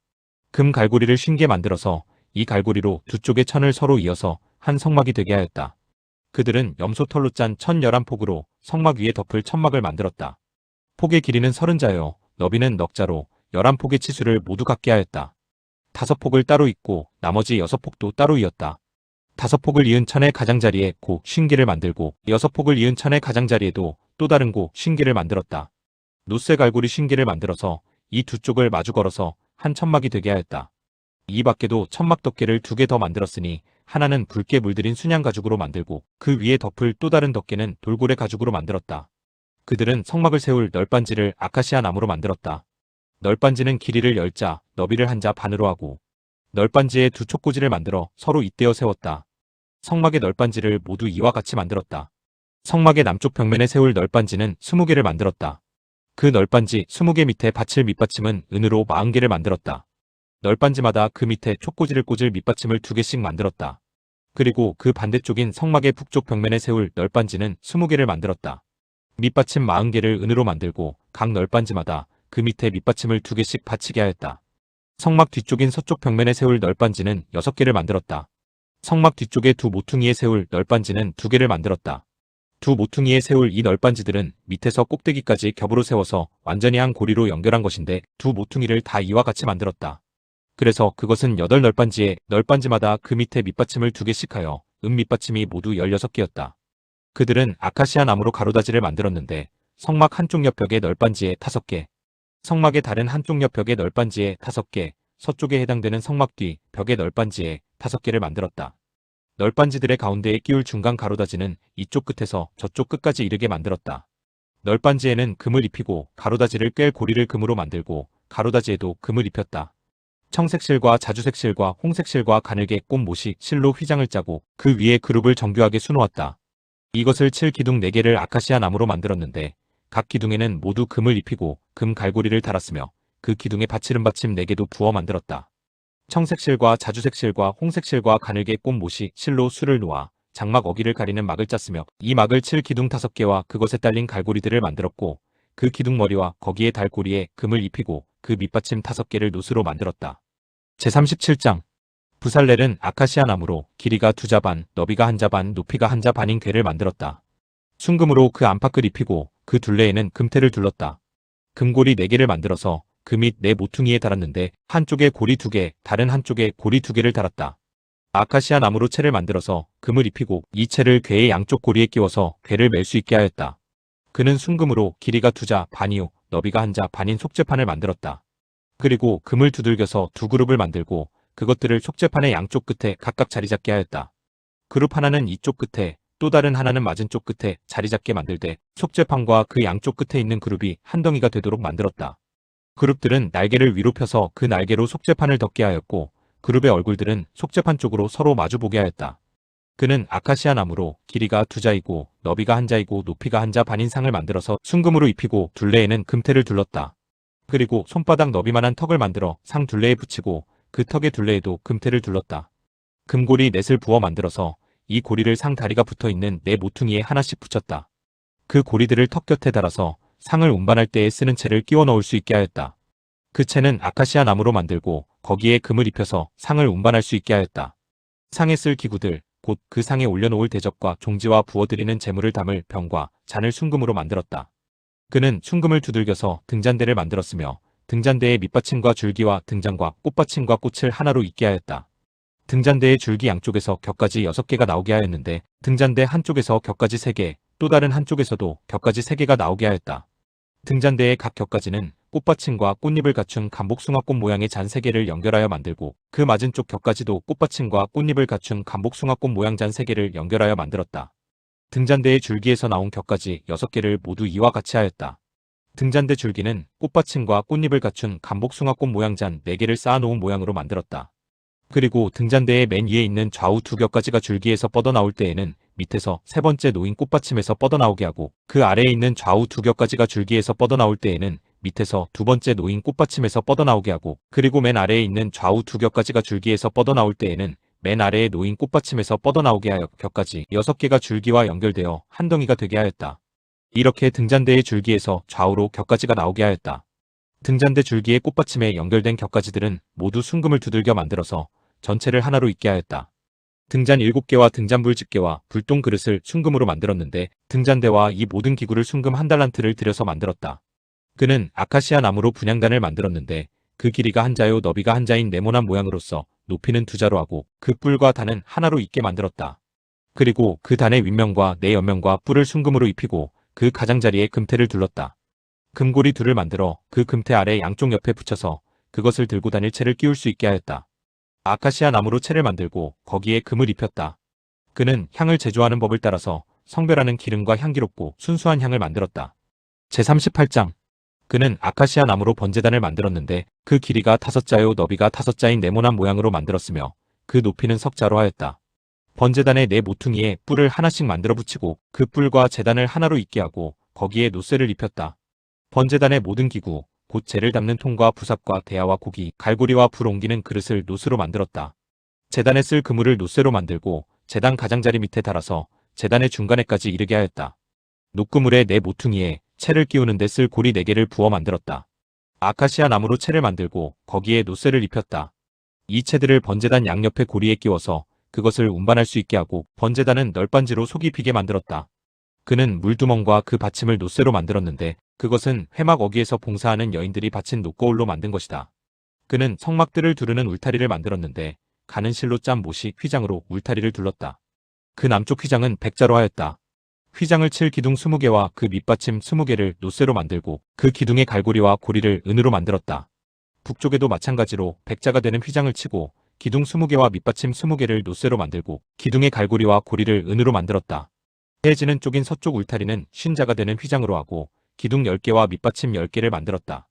금 갈고리를 50개 만들어서 이 갈고리로 두 쪽의 천을 서로 이어서 한 성막이 되게 하였다. 그들은 염소털로 짠 1011폭으로 성막 위에 덮을 천막을 만들었다. 폭의 길이는 30자요. 너비는 넉자로 11폭의 치수를 모두 갖게 하였다. 5폭을 따로 잇고 나머지 6폭도 따로 이었다. 5폭을 이은 천의 가장자리에 고 50개를 만들고 6폭을 이은 천의 가장자리에도 또 다른 고 50개를 만들었다. 노쇠 갈고리 50개를 만들어서 이 두 쪽을 마주 걸어서 한 천막이 되게 하였다. 이 밖에도 천막 덮개를 2개 더 만들었으니 하나는 붉게 물들인 순양 가죽으로 만들고 그 위에 덮을 또 다른 덮개는 돌고래 가죽으로 만들었다. 그들은 성막을 세울 널빤지를 아카시아 나무로 만들었다. 널빤지는 길이를 10자, 너비를 1자 반으로 하고 널빤지에 두 촉꽂이를 만들어 서로 잇대어 세웠다. 성막의 널빤지를 모두 이와 같이 만들었다. 성막의 남쪽 벽면에 세울 널빤지는 20개를 만들었다. 그 널빤지 20개 밑에 받칠 밑받침은 은으로 40개를 만들었다. 널빤지마다 그 밑에 촉꽂이를 꽂을 밑받침을 2개씩 만들었다. 그리고 그 반대쪽인 성막의 북쪽 벽면에 세울 널빤지는 20개를 만들었다. 밑받침 40개를 은으로 만들고 각 널빤지마다 그 밑에 밑받침을 2개씩 받치게 하였다. 성막 뒤쪽인 서쪽 벽면에 세울 널빤지는 6개를 만들었다. 성막 뒤쪽에 두 모퉁이에 세울 널빤지는 2개를 만들었다. 두 모퉁이에 세울 이 널빤지들은 밑에서 꼭대기까지 겹으로 세워서 완전히 한 고리로 연결한 것인데 두 모퉁이를 다 이와 같이 만들었다. 그래서 그것은 8널빤지에 널빤지마다 그 밑에 밑받침을 2개씩 하여 밑받침이 모두 16개였다. 그들은 아카시아 나무로 가로다지를 만들었는데 성막 한쪽 옆벽에 널빤지에 5개, 성막의 다른 한쪽 옆벽에 널빤지에 5개, 서쪽에 해당되는 성막 뒤 벽의 널빤지에 5개를 만들었다. 널빤지들의 가운데에 끼울 중간 가로다지는 이쪽 끝에서 저쪽 끝까지 이르게 만들었다. 널빤지에는 금을 입히고 가로다지를 꿰 고리를 금으로 만들고 가로다지에도 금을 입혔다. 청색실과 자주색실과 홍색실과 가늘게 꼰 못이 실로 휘장을 짜고 그 위에 그룹을 정교하게 수놓았다. 이것을 칠 기둥 4개를 아카시아 나무로 만들었는데 각 기둥에는 모두 금을 입히고 금 갈고리를 달았으며 그 기둥에 받치는 받침 4개도 부어 만들었다. 청색실과 자주색실과 홍색실과 가늘게 꼰 못이 실로 수를 놓아 장막 어기를 가리는 막을 짰으며 이 막을 칠 기둥 5개와 그것에 딸린 갈고리들을 만들었고 그 기둥 머리와 거기에 달 고리에 금을 입히고 그 밑받침 5개를 노수로 만들었다. 제37장 부살렐은 아카시아 나무로 길이가 2자 반, 너비가 1자 반, 높이가 1자 반인 궤를 만들었다. 순금으로 그 안팎을 입히고 그 둘레에는 금테를 둘렀다. 금고리 4개를 만들어서 그 밑 4모퉁이에 달았는데 한쪽에 고리 2개, 다른 한쪽에 고리 2개를 달았다. 아카시아 나무로 채를 만들어서 금을 입히고 이 채를 궤의 양쪽 고리에 끼워서 궤를 맬 수 있게 하였다. 그는 순금으로 길이가 2자 반이요, 너비가 1자 반인 속죄판을 만들었다. 그리고 금을 두들겨서 두 그룹을 만들고 그것들을 속죄판의 양쪽 끝에 각각 자리 잡게 하였다. 그룹 하나는 이쪽 끝에 또 다른 하나는 맞은 쪽 끝에 자리 잡게 만들되 속죄판과 그 양쪽 끝에 있는 그룹이 한 덩이가 되도록 만들었다. 그룹들은 날개를 위로 펴서 그 날개로 속죄판을 덮게 하였고 그룹의 얼굴들은 속죄판 쪽으로 서로 마주보게 하였다. 그는 아카시아 나무로 길이가 2자이고 너비가 1자이고 높이가 1자 반인 상을 만들어서 순금으로 입히고 둘레에는 금테를 둘렀다. 그리고 손바닥 너비만한 턱을 만들어 상 둘레에 붙이고 그 턱의 둘레에도 금테를 둘렀다. 금고리 넷을 부어 만들어서 이 고리를 상 다리가 붙어있는 네 모퉁이에 하나씩 붙였다. 그 고리들을 턱 곁에 달아서 상을 운반할 때에 쓰는 채를 끼워 넣을 수 있게 하였다. 그 채는 아카시아 나무로 만들고 거기에 금을 입혀서 상을 운반할 수 있게 하였다. 상에 쓸 기구들, 곧 그 상에 올려놓을 대접과 종지와 부어드리는 재물을 담을 병과 잔을 순금으로 만들었다. 그는 순금을 두들겨서 등잔대를 만들었으며 등잔대의 밑받침과 줄기와 등잔과 꽃받침과 꽃을 하나로 잇게 하였다. 등잔대의 줄기 양쪽에서 격까지 6개가 나오게 하였는데 등잔대 한쪽에서 격까지 3개, 또 다른 한쪽에서도 격까지 3개가 나오게 하였다. 등잔대의 각 격까지는 꽃받침과 꽃잎을 갖춘 감복숭아꽃 모양의 잔 3개를 연결하여 만들고 그 맞은 쪽 격까지도 꽃받침과 꽃잎을 갖춘 감복숭아꽃 모양 잔 3개를 연결하여 만들었다. 등잔대의 줄기에서 나온 격까지 6개를 모두 이와 같이 하였다. 등잔대 줄기는 꽃받침과 꽃잎을 갖춘 감복숭아꽃 모양 잔 4개를 쌓아놓은 모양으로 만들었다. 그리고 등잔대의 맨 위에 있는 좌우 2격까지가 줄기에서 뻗어나올 때에는 밑에서 세 번째 놓인 꽃받침에서 뻗어나오게 하고 그 아래에 있는 좌우 2격까지가 줄기에서 뻗어나올 때에는 밑에서 두 번째 놓인 꽃받침에서 뻗어나오게 하고 그리고 맨 아래에 있는 좌우 2격까지가 줄기에서 뻗어나올 때에는 맨 아래에 놓인 꽃받침에서 뻗어나오게 하여 격까지 6개가 줄기와 연결되어 한 덩이가 되게 하였다. 이렇게 등잔대의 줄기에서 좌우로 격까지가 나오게 하였다. 등잔대 줄기의 꽃받침에 연결된 격까지들은 모두 순금을 두들겨 만들어서 전체를 하나로 잇게 하였다. 등잔 7개와 등잔불 집게와 불똥 그릇을 순금으로 만들었는데 등잔대와 이 모든 기구를 순금 1달란트를 들여서 만들었다. 그는 아카시아 나무로 분향단을 만들었는데 그 길이가 1자요 너비가 1자인 네모난 모양으로서 높이는 2자로 하고 그 뿔과 단은 하나로 잇게 만들었다. 그리고 그 단의 윗면과 네 옆면과 뿔을 순금으로 입히고 그 가장자리에 금테를 둘렀다. 금고리 2를 만들어 그 금테 아래 양쪽 옆에 붙여서 그것을 들고 다닐 채를 끼울 수 있게 하였다. 아카시아 나무로 채를 만들고 거기에 금을 입혔다. 그는 향을 제조하는 법을 따라서 성별하는 기름과 향기롭고 순수한 향을 만들었다. 제38장 그는 아카시아 나무로 번제단을 만들었는데 그 길이가 5자요 너비가 5자인 네모난 모양으로 만들었으며 그 높이는 석자로 하였다. 번제단의 네 모퉁이에 뿔을 하나씩 만들어 붙이고 그 뿔과 제단을 하나로 잇게 하고 거기에 노쇠를 입혔다. 번제단의 모든 기구, 곧 재를 담는 통과 부삽과 대야와 고기, 갈고리와 불 옮기는 그릇을 노쇠로 만들었다. 제단에 쓸 그물을 노쇠로 만들고 제단 가장자리 밑에 달아서 제단의 중간에까지 이르게 하였다. 녹그물의 네 모퉁이에 채를 끼우는 데 쓸 고리 4개를 부어 만들었다. 아카시아 나무로 채를 만들고 거기에 노쇠를 입혔다. 이 채들을 번제단 양옆에 고리에 끼워서 그것을 운반할 수 있게 하고 번제단은 널빤지로 속이 비게 만들었다. 그는 물두멍과 그 받침을 노쇠로 만들었는데 그것은 회막 어귀에서 봉사하는 여인들이 바친 녹거울로 만든 것이다. 그는 성막들을 두르는 울타리를 만들었는데 가는 실로 짠 못이 휘장으로 울타리를 둘렀다. 그 남쪽 휘장은 백자로 하였다. 휘장을 칠 기둥 20개와 그 밑받침 20개를 노쇠로 만들고 그 기둥의 갈고리와 고리를 은으로 만들었다. 북쪽에도 마찬가지로 백자가 되는 휘장을 치고 기둥 20개와 밑받침 20개를 노쇠로 만들고 기둥의 갈고리와 고리를 은으로 만들었다. 해지는 쪽인 서쪽 울타리는 50자가 되는 휘장으로 하고 기둥 10개와 밑받침 10개를 만들었다.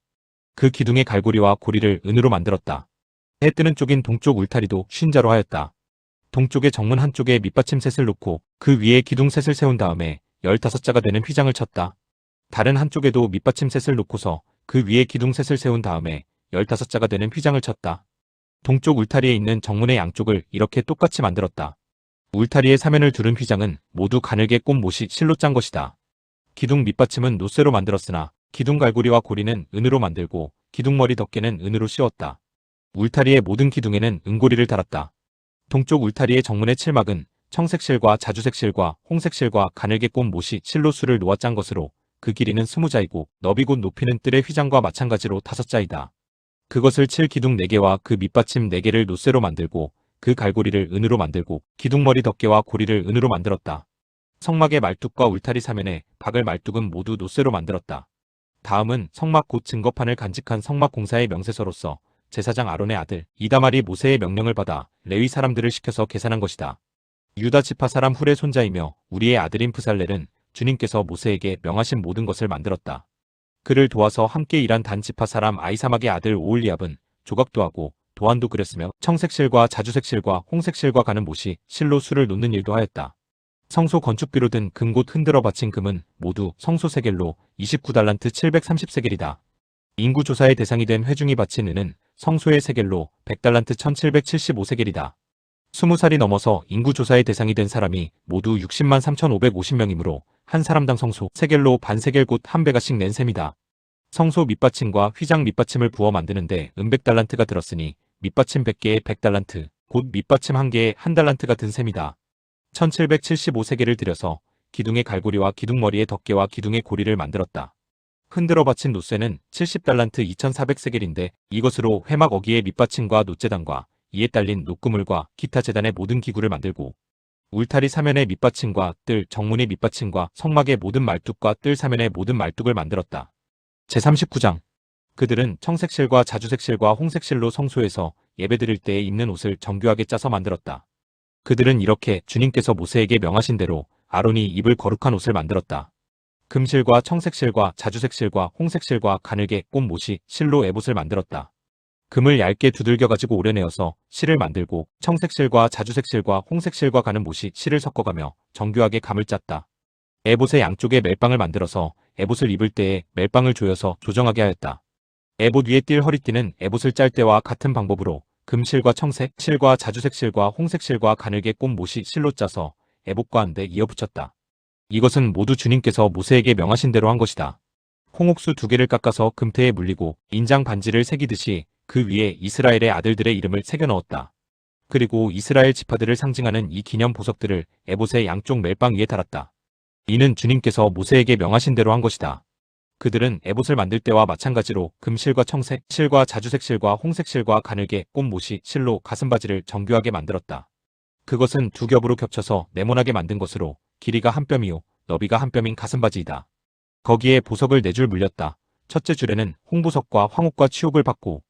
그 기둥의 갈고리와 고리를 은으로 만들었다. 해 뜨는 쪽인 동쪽 울타리도 50자로 하였다. 동쪽의 정문 한쪽에 밑받침 셋을 놓고 그 위에 기둥 셋을 세운 다음에 15자가 되는 휘장을 쳤다. 다른 한쪽에도 밑받침 셋을 놓고서 그 위에 기둥 셋을 세운 다음에 15자가 되는 휘장을 쳤다. 동쪽 울타리에 있는 정문의 양쪽을 이렇게 똑같이 만들었다. 울타리의 사면을 두른 휘장은 모두 가늘게 꼰 못이 실로 짠 것이다. 기둥 밑받침은 노쇠로 만들었으나 기둥 갈고리와 고리는 은으로 만들고 기둥 머리 덮개는 은으로 씌웠다. 울타리의 모든 기둥에는 은고리를 달았다. 동쪽 울타리의 정문의 칠막은 청색 실과 자주색 실과 홍색 실과 가늘게 꼰 못이 실로 수를 놓아 짠 것으로 그 길이는 20자이고 너비 곧 높이는 뜰의 휘장과 마찬가지로 5자이다. 그것을 칠 기둥 4개와 그 밑받침 4개를 노쇠로 만들고 그 갈고리를 은으로 만들고 기둥머리 덮개와 고리를 은으로 만들었다. 성막의 말뚝과 울타리 사면에 박을 말뚝은 모두 노쇠로 만들었다. 다음은 성막 곧 증거판을 간직한 성막 공사의 명세서로서 제사장 아론의 아들 이다말이 모세의 명령을 받아 레위 사람들을 시켜서 계산한 것이다. 유다 지파 사람 훌의 손자이며 우리의 아들인 브살렐은 주님께서 모세에게 명하신 모든 것을 만들었다. 그를 도와서 함께 일한 단 지파 사람 아히사막의 아들 오홀리압은 조각도 하고 도안도 그렸으며 청색실과 자주색실과 홍색실과 가는 못이 실로 수를 놓는 일도 하였다. 성소 건축비로 든 금 곧 흔들어 바친 금은 모두 성소 세겔로 29달란트 730세겔이다. 인구조사의 대상이 된 회중이 바친 은은 성소의 세겔로 100달란트 1775세겔이다. 20살이 넘어서 인구조사의 대상이 된 사람이 모두 60만 3,550명이므로 한 사람당 성소 세겔로 반세겔 곧 한 배가씩 낸 셈이다. 성소 밑받침과 휘장 밑받침을 부어 만드는데 100달란트가 들었으니 밑받침 100개에 100달란트, 곧 밑받침 1개에 1달란트가 든 셈이다. 1775세겔을 들여서 기둥의 갈고리와 기둥머리의 덮개와 기둥의 고리를 만들었다. 흔들어 받친 노쇠는 70달란트 2400세겔인데 이것으로 회막 어기의 밑받침과 놋재단과 이에 딸린 놋그물과 기타 제단의 모든 기구를 만들고 울타리 사면의 밑받침과 뜰 정문의 밑받침과 성막의 모든 말뚝과 뜰 사면의 모든 말뚝을 만들었다. 제39장 그들은 청색실과 자주색실과 홍색실로 성소에서 예배드릴 때에 입는 옷을 정교하게 짜서 만들었다. 그들은 이렇게 주님께서 모세에게 명하신 대로 아론이 입을 거룩한 옷을 만들었다. 금실과 청색실과 자주색실과 홍색실과 가늘게 꼰 못이 실로 에봇을 만들었다. 금을 얇게 두들겨 가지고 오려내어서 실을 만들고 청색실과 자주색실과 홍색실과 가는 못이 실을 섞어가며 정교하게 감을 짰다. 에봇의 양쪽에 멜빵을 만들어서 에봇을 입을 때에 멜빵을 조여서 조정하게 하였다. 에봇 위에 띌 허리띠는 에봇을 짤 때와 같은 방법으로 금실과 청색, 실과 자주색실과 홍색실과 가늘게 꼰 못이 실로 짜서 에봇과 한데 이어붙였다. 이것은 모두 주님께서 모세에게 명하신 대로 한 것이다. 홍옥수 2개를 깎아서 금태에 물리고 인장 반지를 새기듯이 그 위에 이스라엘의 아들들의 이름을 새겨 넣었다. 그리고 이스라엘 지파들을 상징하는 이 기념 보석들을 에봇의 양쪽 멜빵 위에 달았다. 이는 주님께서 모세에게 명하신 대로 한 것이다. 그들은 에봇을 만들 때와 마찬가지로 금실과 청색, 실과 자주색 실과 홍색 실과 가늘게 꼰 못이 실로 가슴바지를 정교하게 만들었다. 그것은 2겹으로 겹쳐서 네모나게 만든 것으로 길이가 1뼘이요 너비가 1뼘인 가슴바지이다. 거기에 보석을 4줄 물렸다. 첫째 줄에는 홍보석과 황옥과 치옥을 받고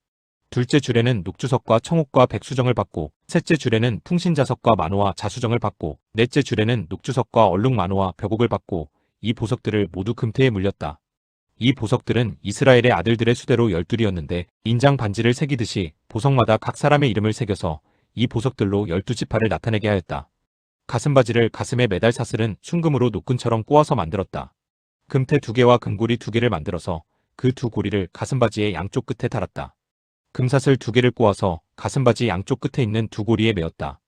둘째 줄에는 녹주석과 청옥과 백수정을 받고 셋째 줄에는 풍신자석과 만호와 자수정을 받고 넷째 줄에는 녹주석과 얼룩 만호와 벽옥을 받고 이 보석들을 모두 금태에 물렸다. 이 보석들은 이스라엘의 아들들의 수대로 12이었는데 인장 반지를 새기듯이 보석마다 각 사람의 이름을 새겨서 이 보석들로 12지파를 나타내게 하였다. 가슴바지를 가슴에 매달 사슬은 순금으로 노끈처럼 꼬아서 만들었다. 금태 2개와 금고리 2개를 만들어서 그 2고리를 가슴바지의 양쪽 끝에 달았다. 금사슬 2개를 꼬아서 가슴바지 양쪽 끝에 있는 2고리에 메었다.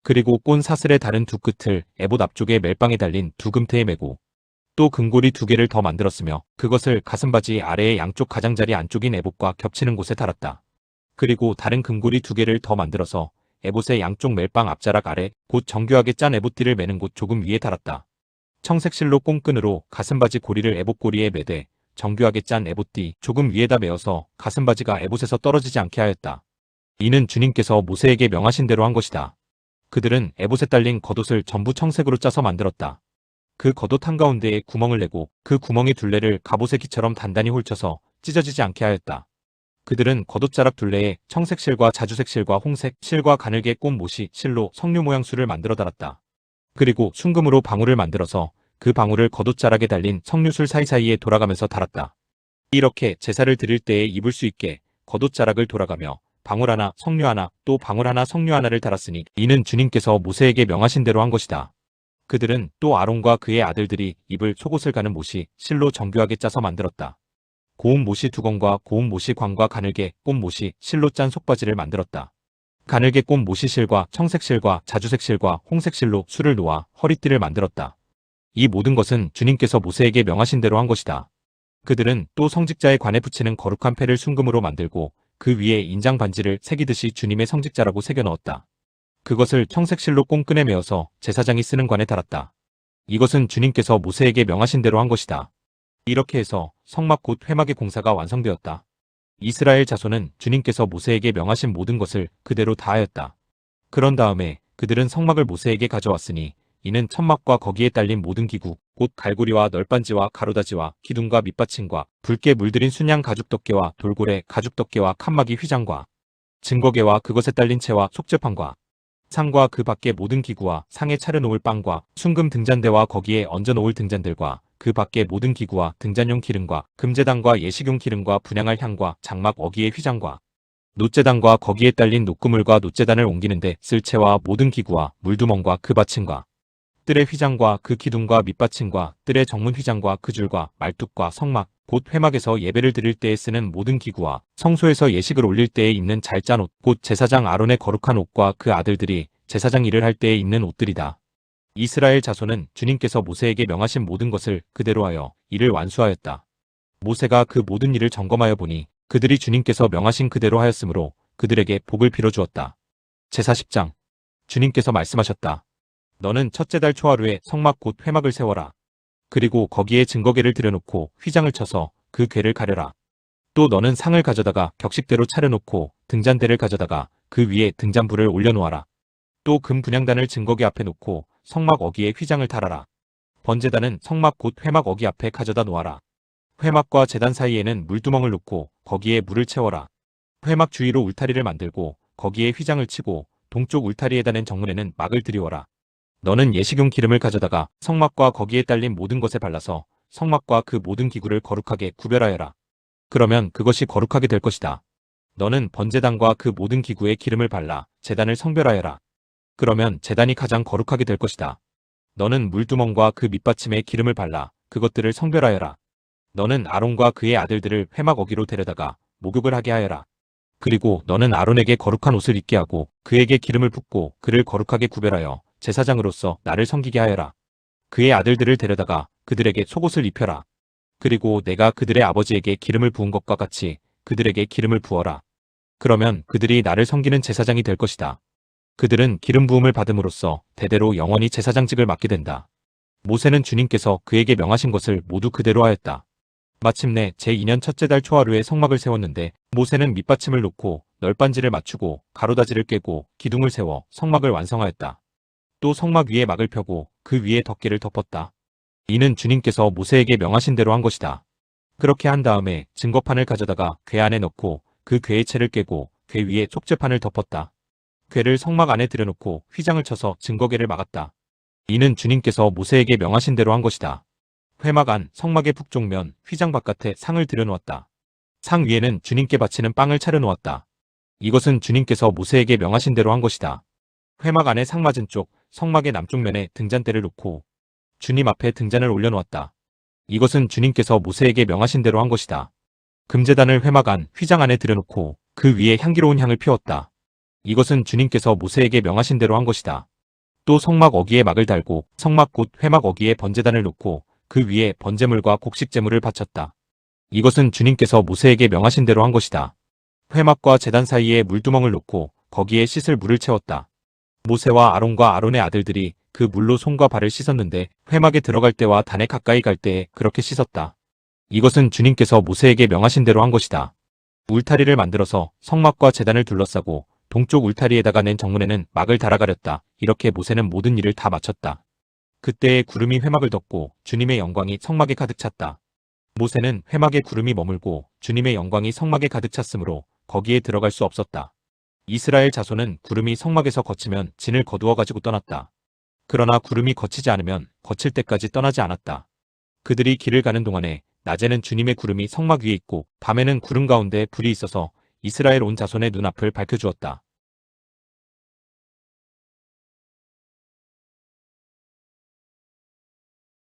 그리고 꼰 사슬의 다른 2끝을 에봇 앞쪽에 멜빵에 달린 2금태에 메고 또 금고리 2개를 더 만들었으며 그것을 가슴바지 아래의 양쪽 가장자리 안쪽인 에봇과 겹치는 곳에 달았다. 그리고 다른 금고리 2개를 더 만들어서 에봇의 양쪽 멜빵 앞자락 아래 곧 정교하게 짠 에봇띠를 매는 곳 조금 위에 달았다. 청색실로 꽁끈으로 가슴바지 고리를 에봇 고리에 매되 정교하게 짠 에봇띠 조금 위에다 메어서 가슴바지가 에봇에서 떨어지지 않게 하였다. 이는 주님께서 모세에게 명하신 대로 한 것이다. 그들은 에봇에 딸린 겉옷을 전부 청색으로 짜서 만들었다. 그 겉옷 한가운데에 구멍을 내고 그 구멍의 둘레를 갑옷의 기처럼 단단히 홀쳐서 찢어지지 않게 하였다. 그들은 겉옷자락 둘레에 청색 실과 자주색 실과 홍색 실과 가늘게 꼰 못이 실로 석류 모양 수를 만들어 달았다. 그리고 순금으로 방울을 만들어서 그 방울을 겉옷자락에 달린 석류술 사이사이에 돌아가면서 달았다. 이렇게 제사를 드릴 때에 입을 수 있게 겉옷자락을 돌아가며 방울 하나, 석류 하나, 또 방울 하나, 석류 하나를 달았으니 이는 주님께서 모세에게 명하신 대로 한 것이다. 그들은 또 아론과 그의 아들들이 입을 속옷을 가는 못이 실로 정교하게 짜서 만들었다. 고운 못이 두건과 고운 못이 관과 가늘게 꼰 못이 실로 짠 속바지를 만들었다. 가늘게 꼰 못이 실과 청색 실과 자주색 실과 홍색 실로 술을 놓아 허리띠를 만들었다. 이 모든 것은 주님께서 모세에게 명하신 대로 한 것이다. 그들은 또 성직자의 관에 붙이는 거룩한 패를 순금으로 만들고 그 위에 인장 반지를 새기듯이 주님의 성직자라고 새겨 넣었다. 그것을 청색실로 꽁끈에 메어서 제사장이 쓰는 관에 달았다. 이것은 주님께서 모세에게 명하신 대로 한 것이다. 이렇게 해서 성막 곧 회막의 공사가 완성되었다. 이스라엘 자손은 주님께서 모세에게 명하신 모든 것을 그대로 다하였다. 그런 다음에 그들은 성막을 모세에게 가져왔으니 이는 천막과 거기에 딸린 모든 기구, 곧 갈고리와 널빤지와 가로다지와 기둥과 밑받침과 붉게 물들인 순양 가죽덮개와 돌고래 가죽덮개와 칸막이 휘장과 증거개와 그것에 딸린 채와 속죄판과 상과 그 밖의 모든 기구와 상에 차려놓을 빵과 순금 등잔대와 거기에 얹어놓을 등잔들과 그 밖의 모든 기구와 등잔용 기름과 금제단과 예식용 기름과 분향할 향과 장막 어기의 휘장과 놋제단과 거기에 딸린 놋그물과 놋제단을 옮기는데 쓸 채와 모든 기구와 물두멍과 그 받침과 뜰의 휘장과 그 기둥과 밑받침과 뜰의 정문 휘장과 그 줄과 말뚝과 성막 곧 회막에서 예배를 드릴 때에 쓰는 모든 기구와 성소에서 예식을 올릴 때에 입는 잘 짠 옷 곧 제사장 아론의 거룩한 옷과 그 아들들이 제사장 일을 할 때에 입는 옷들이다. 이스라엘 자손은 주님께서 모세에게 명하신 모든 것을 그대로 하여 이를 완수하였다. 모세가 그 모든 일을 점검하여 보니 그들이 주님께서 명하신 그대로 하였으므로 그들에게 복을 빌어주었다. 제사 10장. 주님께서 말씀하셨다. 너는 첫째 달 초하루에 성막 곧 회막을 세워라. 그리고 거기에 증거궤를 들여놓고 휘장을 쳐서 그 궤를 가려라. 또 너는 상을 가져다가 격식대로 차려놓고 등잔대를 가져다가 그 위에 등잔불을 올려놓아라. 또 금 분향단을 증거궤 앞에 놓고 성막 어기에 휘장을 달아라. 번제단은 성막 곧 회막 어기 앞에 가져다 놓아라. 회막과 제단 사이에는 물두멍을 놓고 거기에 물을 채워라. 회막 주위로 울타리를 만들고 거기에 휘장을 치고 동쪽 울타리에다 낸 정문에는 막을 들이워라. 너는 예식용 기름을 가져다가 성막과 거기에 딸린 모든 것에 발라서 성막과 그 모든 기구를 거룩하게 구별하여라. 그러면 그것이 거룩하게 될 것이다. 너는 번제단과 그 모든 기구에 기름을 발라 제단을 성별하여라. 그러면 제단이 가장 거룩하게 될 것이다. 너는 물두멍과 그 밑받침에 기름을 발라 그것들을 성별하여라. 너는 아론과 그의 아들들을 회막 어기로 데려다가 목욕을 하게 하여라. 그리고 너는 아론에게 거룩한 옷을 입게 하고 그에게 기름을 붓고 그를 거룩하게 구별하여 제사장으로서 나를 섬기게 하여라. 그의 아들들을 데려다가 그들에게 속옷을 입혀라. 그리고 내가 그들의 아버지에게 기름을 부은 것과 같이 그들에게 기름을 부어라. 그러면 그들이 나를 섬기는 제사장이 될 것이다. 그들은 기름 부음을 받음으로써 대대로 영원히 제사장직을 맡게 된다. 모세는 주님께서 그에게 명하신 것을 모두 그대로 하였다. 마침내 제2년 첫째 달 초하루에 성막을 세웠는데 모세는 밑받침을 놓고 널빤지를 맞추고 가로다지를 꿰고 기둥을 세워 성막을 완성하였다. 또 성막 위에 막을 펴고 그 위에 덮개를 덮었다. 이는 주님께서 모세에게 명하신 대로 한 것이다. 그렇게 한 다음에 증거판을 가져다가 궤 안에 넣고 그 궤의 채를 꿰고 궤 위에 속죄판을 덮었다. 궤를 성막 안에 들여놓고 휘장을 쳐서 증거궤를 막았다. 이는 주님께서 모세에게 명하신 대로 한 것이다. 회막 안 성막의 북쪽면 휘장 바깥에 상을 들여놓았다. 상 위에는 주님께 바치는 빵을 차려놓았다. 이것은 주님께서 모세에게 명하신 대로 한 것이다. 회막 안에 상 맞은 쪽 성막의 남쪽 면에 등잔대를 놓고 주님 앞에 등잔을 올려놓았다. 이것은 주님께서 모세에게 명하신 대로 한 것이다. 금제단을 회막 안 휘장 안에 들여놓고 그 위에 향기로운 향을 피웠다. 이것은 주님께서 모세에게 명하신 대로 한 것이다. 또 성막 어기에 막을 달고 성막 곧 회막 어기에 번제단을 놓고 그 위에 번제물과 곡식제물을 바쳤다. 이것은 주님께서 모세에게 명하신 대로 한 것이다. 회막과 제단 사이에 물두멍을 놓고 거기에 씻을 물을 채웠다. 모세와 아론과 아론의 아들들이 그 물로 손과 발을 씻었는데 회막에 들어갈 때와 단에 가까이 갈 때에 그렇게 씻었다. 이것은 주님께서 모세에게 명하신 대로 한 것이다. 울타리를 만들어서 성막과 제단을 둘러싸고 동쪽 울타리에다가 낸 정문에는 막을 달아가렸다. 이렇게 모세는 모든 일을 다 마쳤다. 그때에 구름이 회막을 덮고 주님의 영광이 성막에 가득 찼다. 모세는 회막에 구름이 머물고 주님의 영광이 성막에 가득 찼으므로 거기에 들어갈 수 없었다. 이스라엘 자손은 구름이 성막에서 거치면 진을 거두어 가지고 떠났다. 그러나 구름이 거치지 않으면 거칠 때까지 떠나지 않았다. 그들이 길을 가는 동안에 낮에는 주님의 구름이 성막 위에 있고 밤에는 구름 가운데 불이 있어서 이스라엘 온 자손의 눈앞을 밝혀주었다.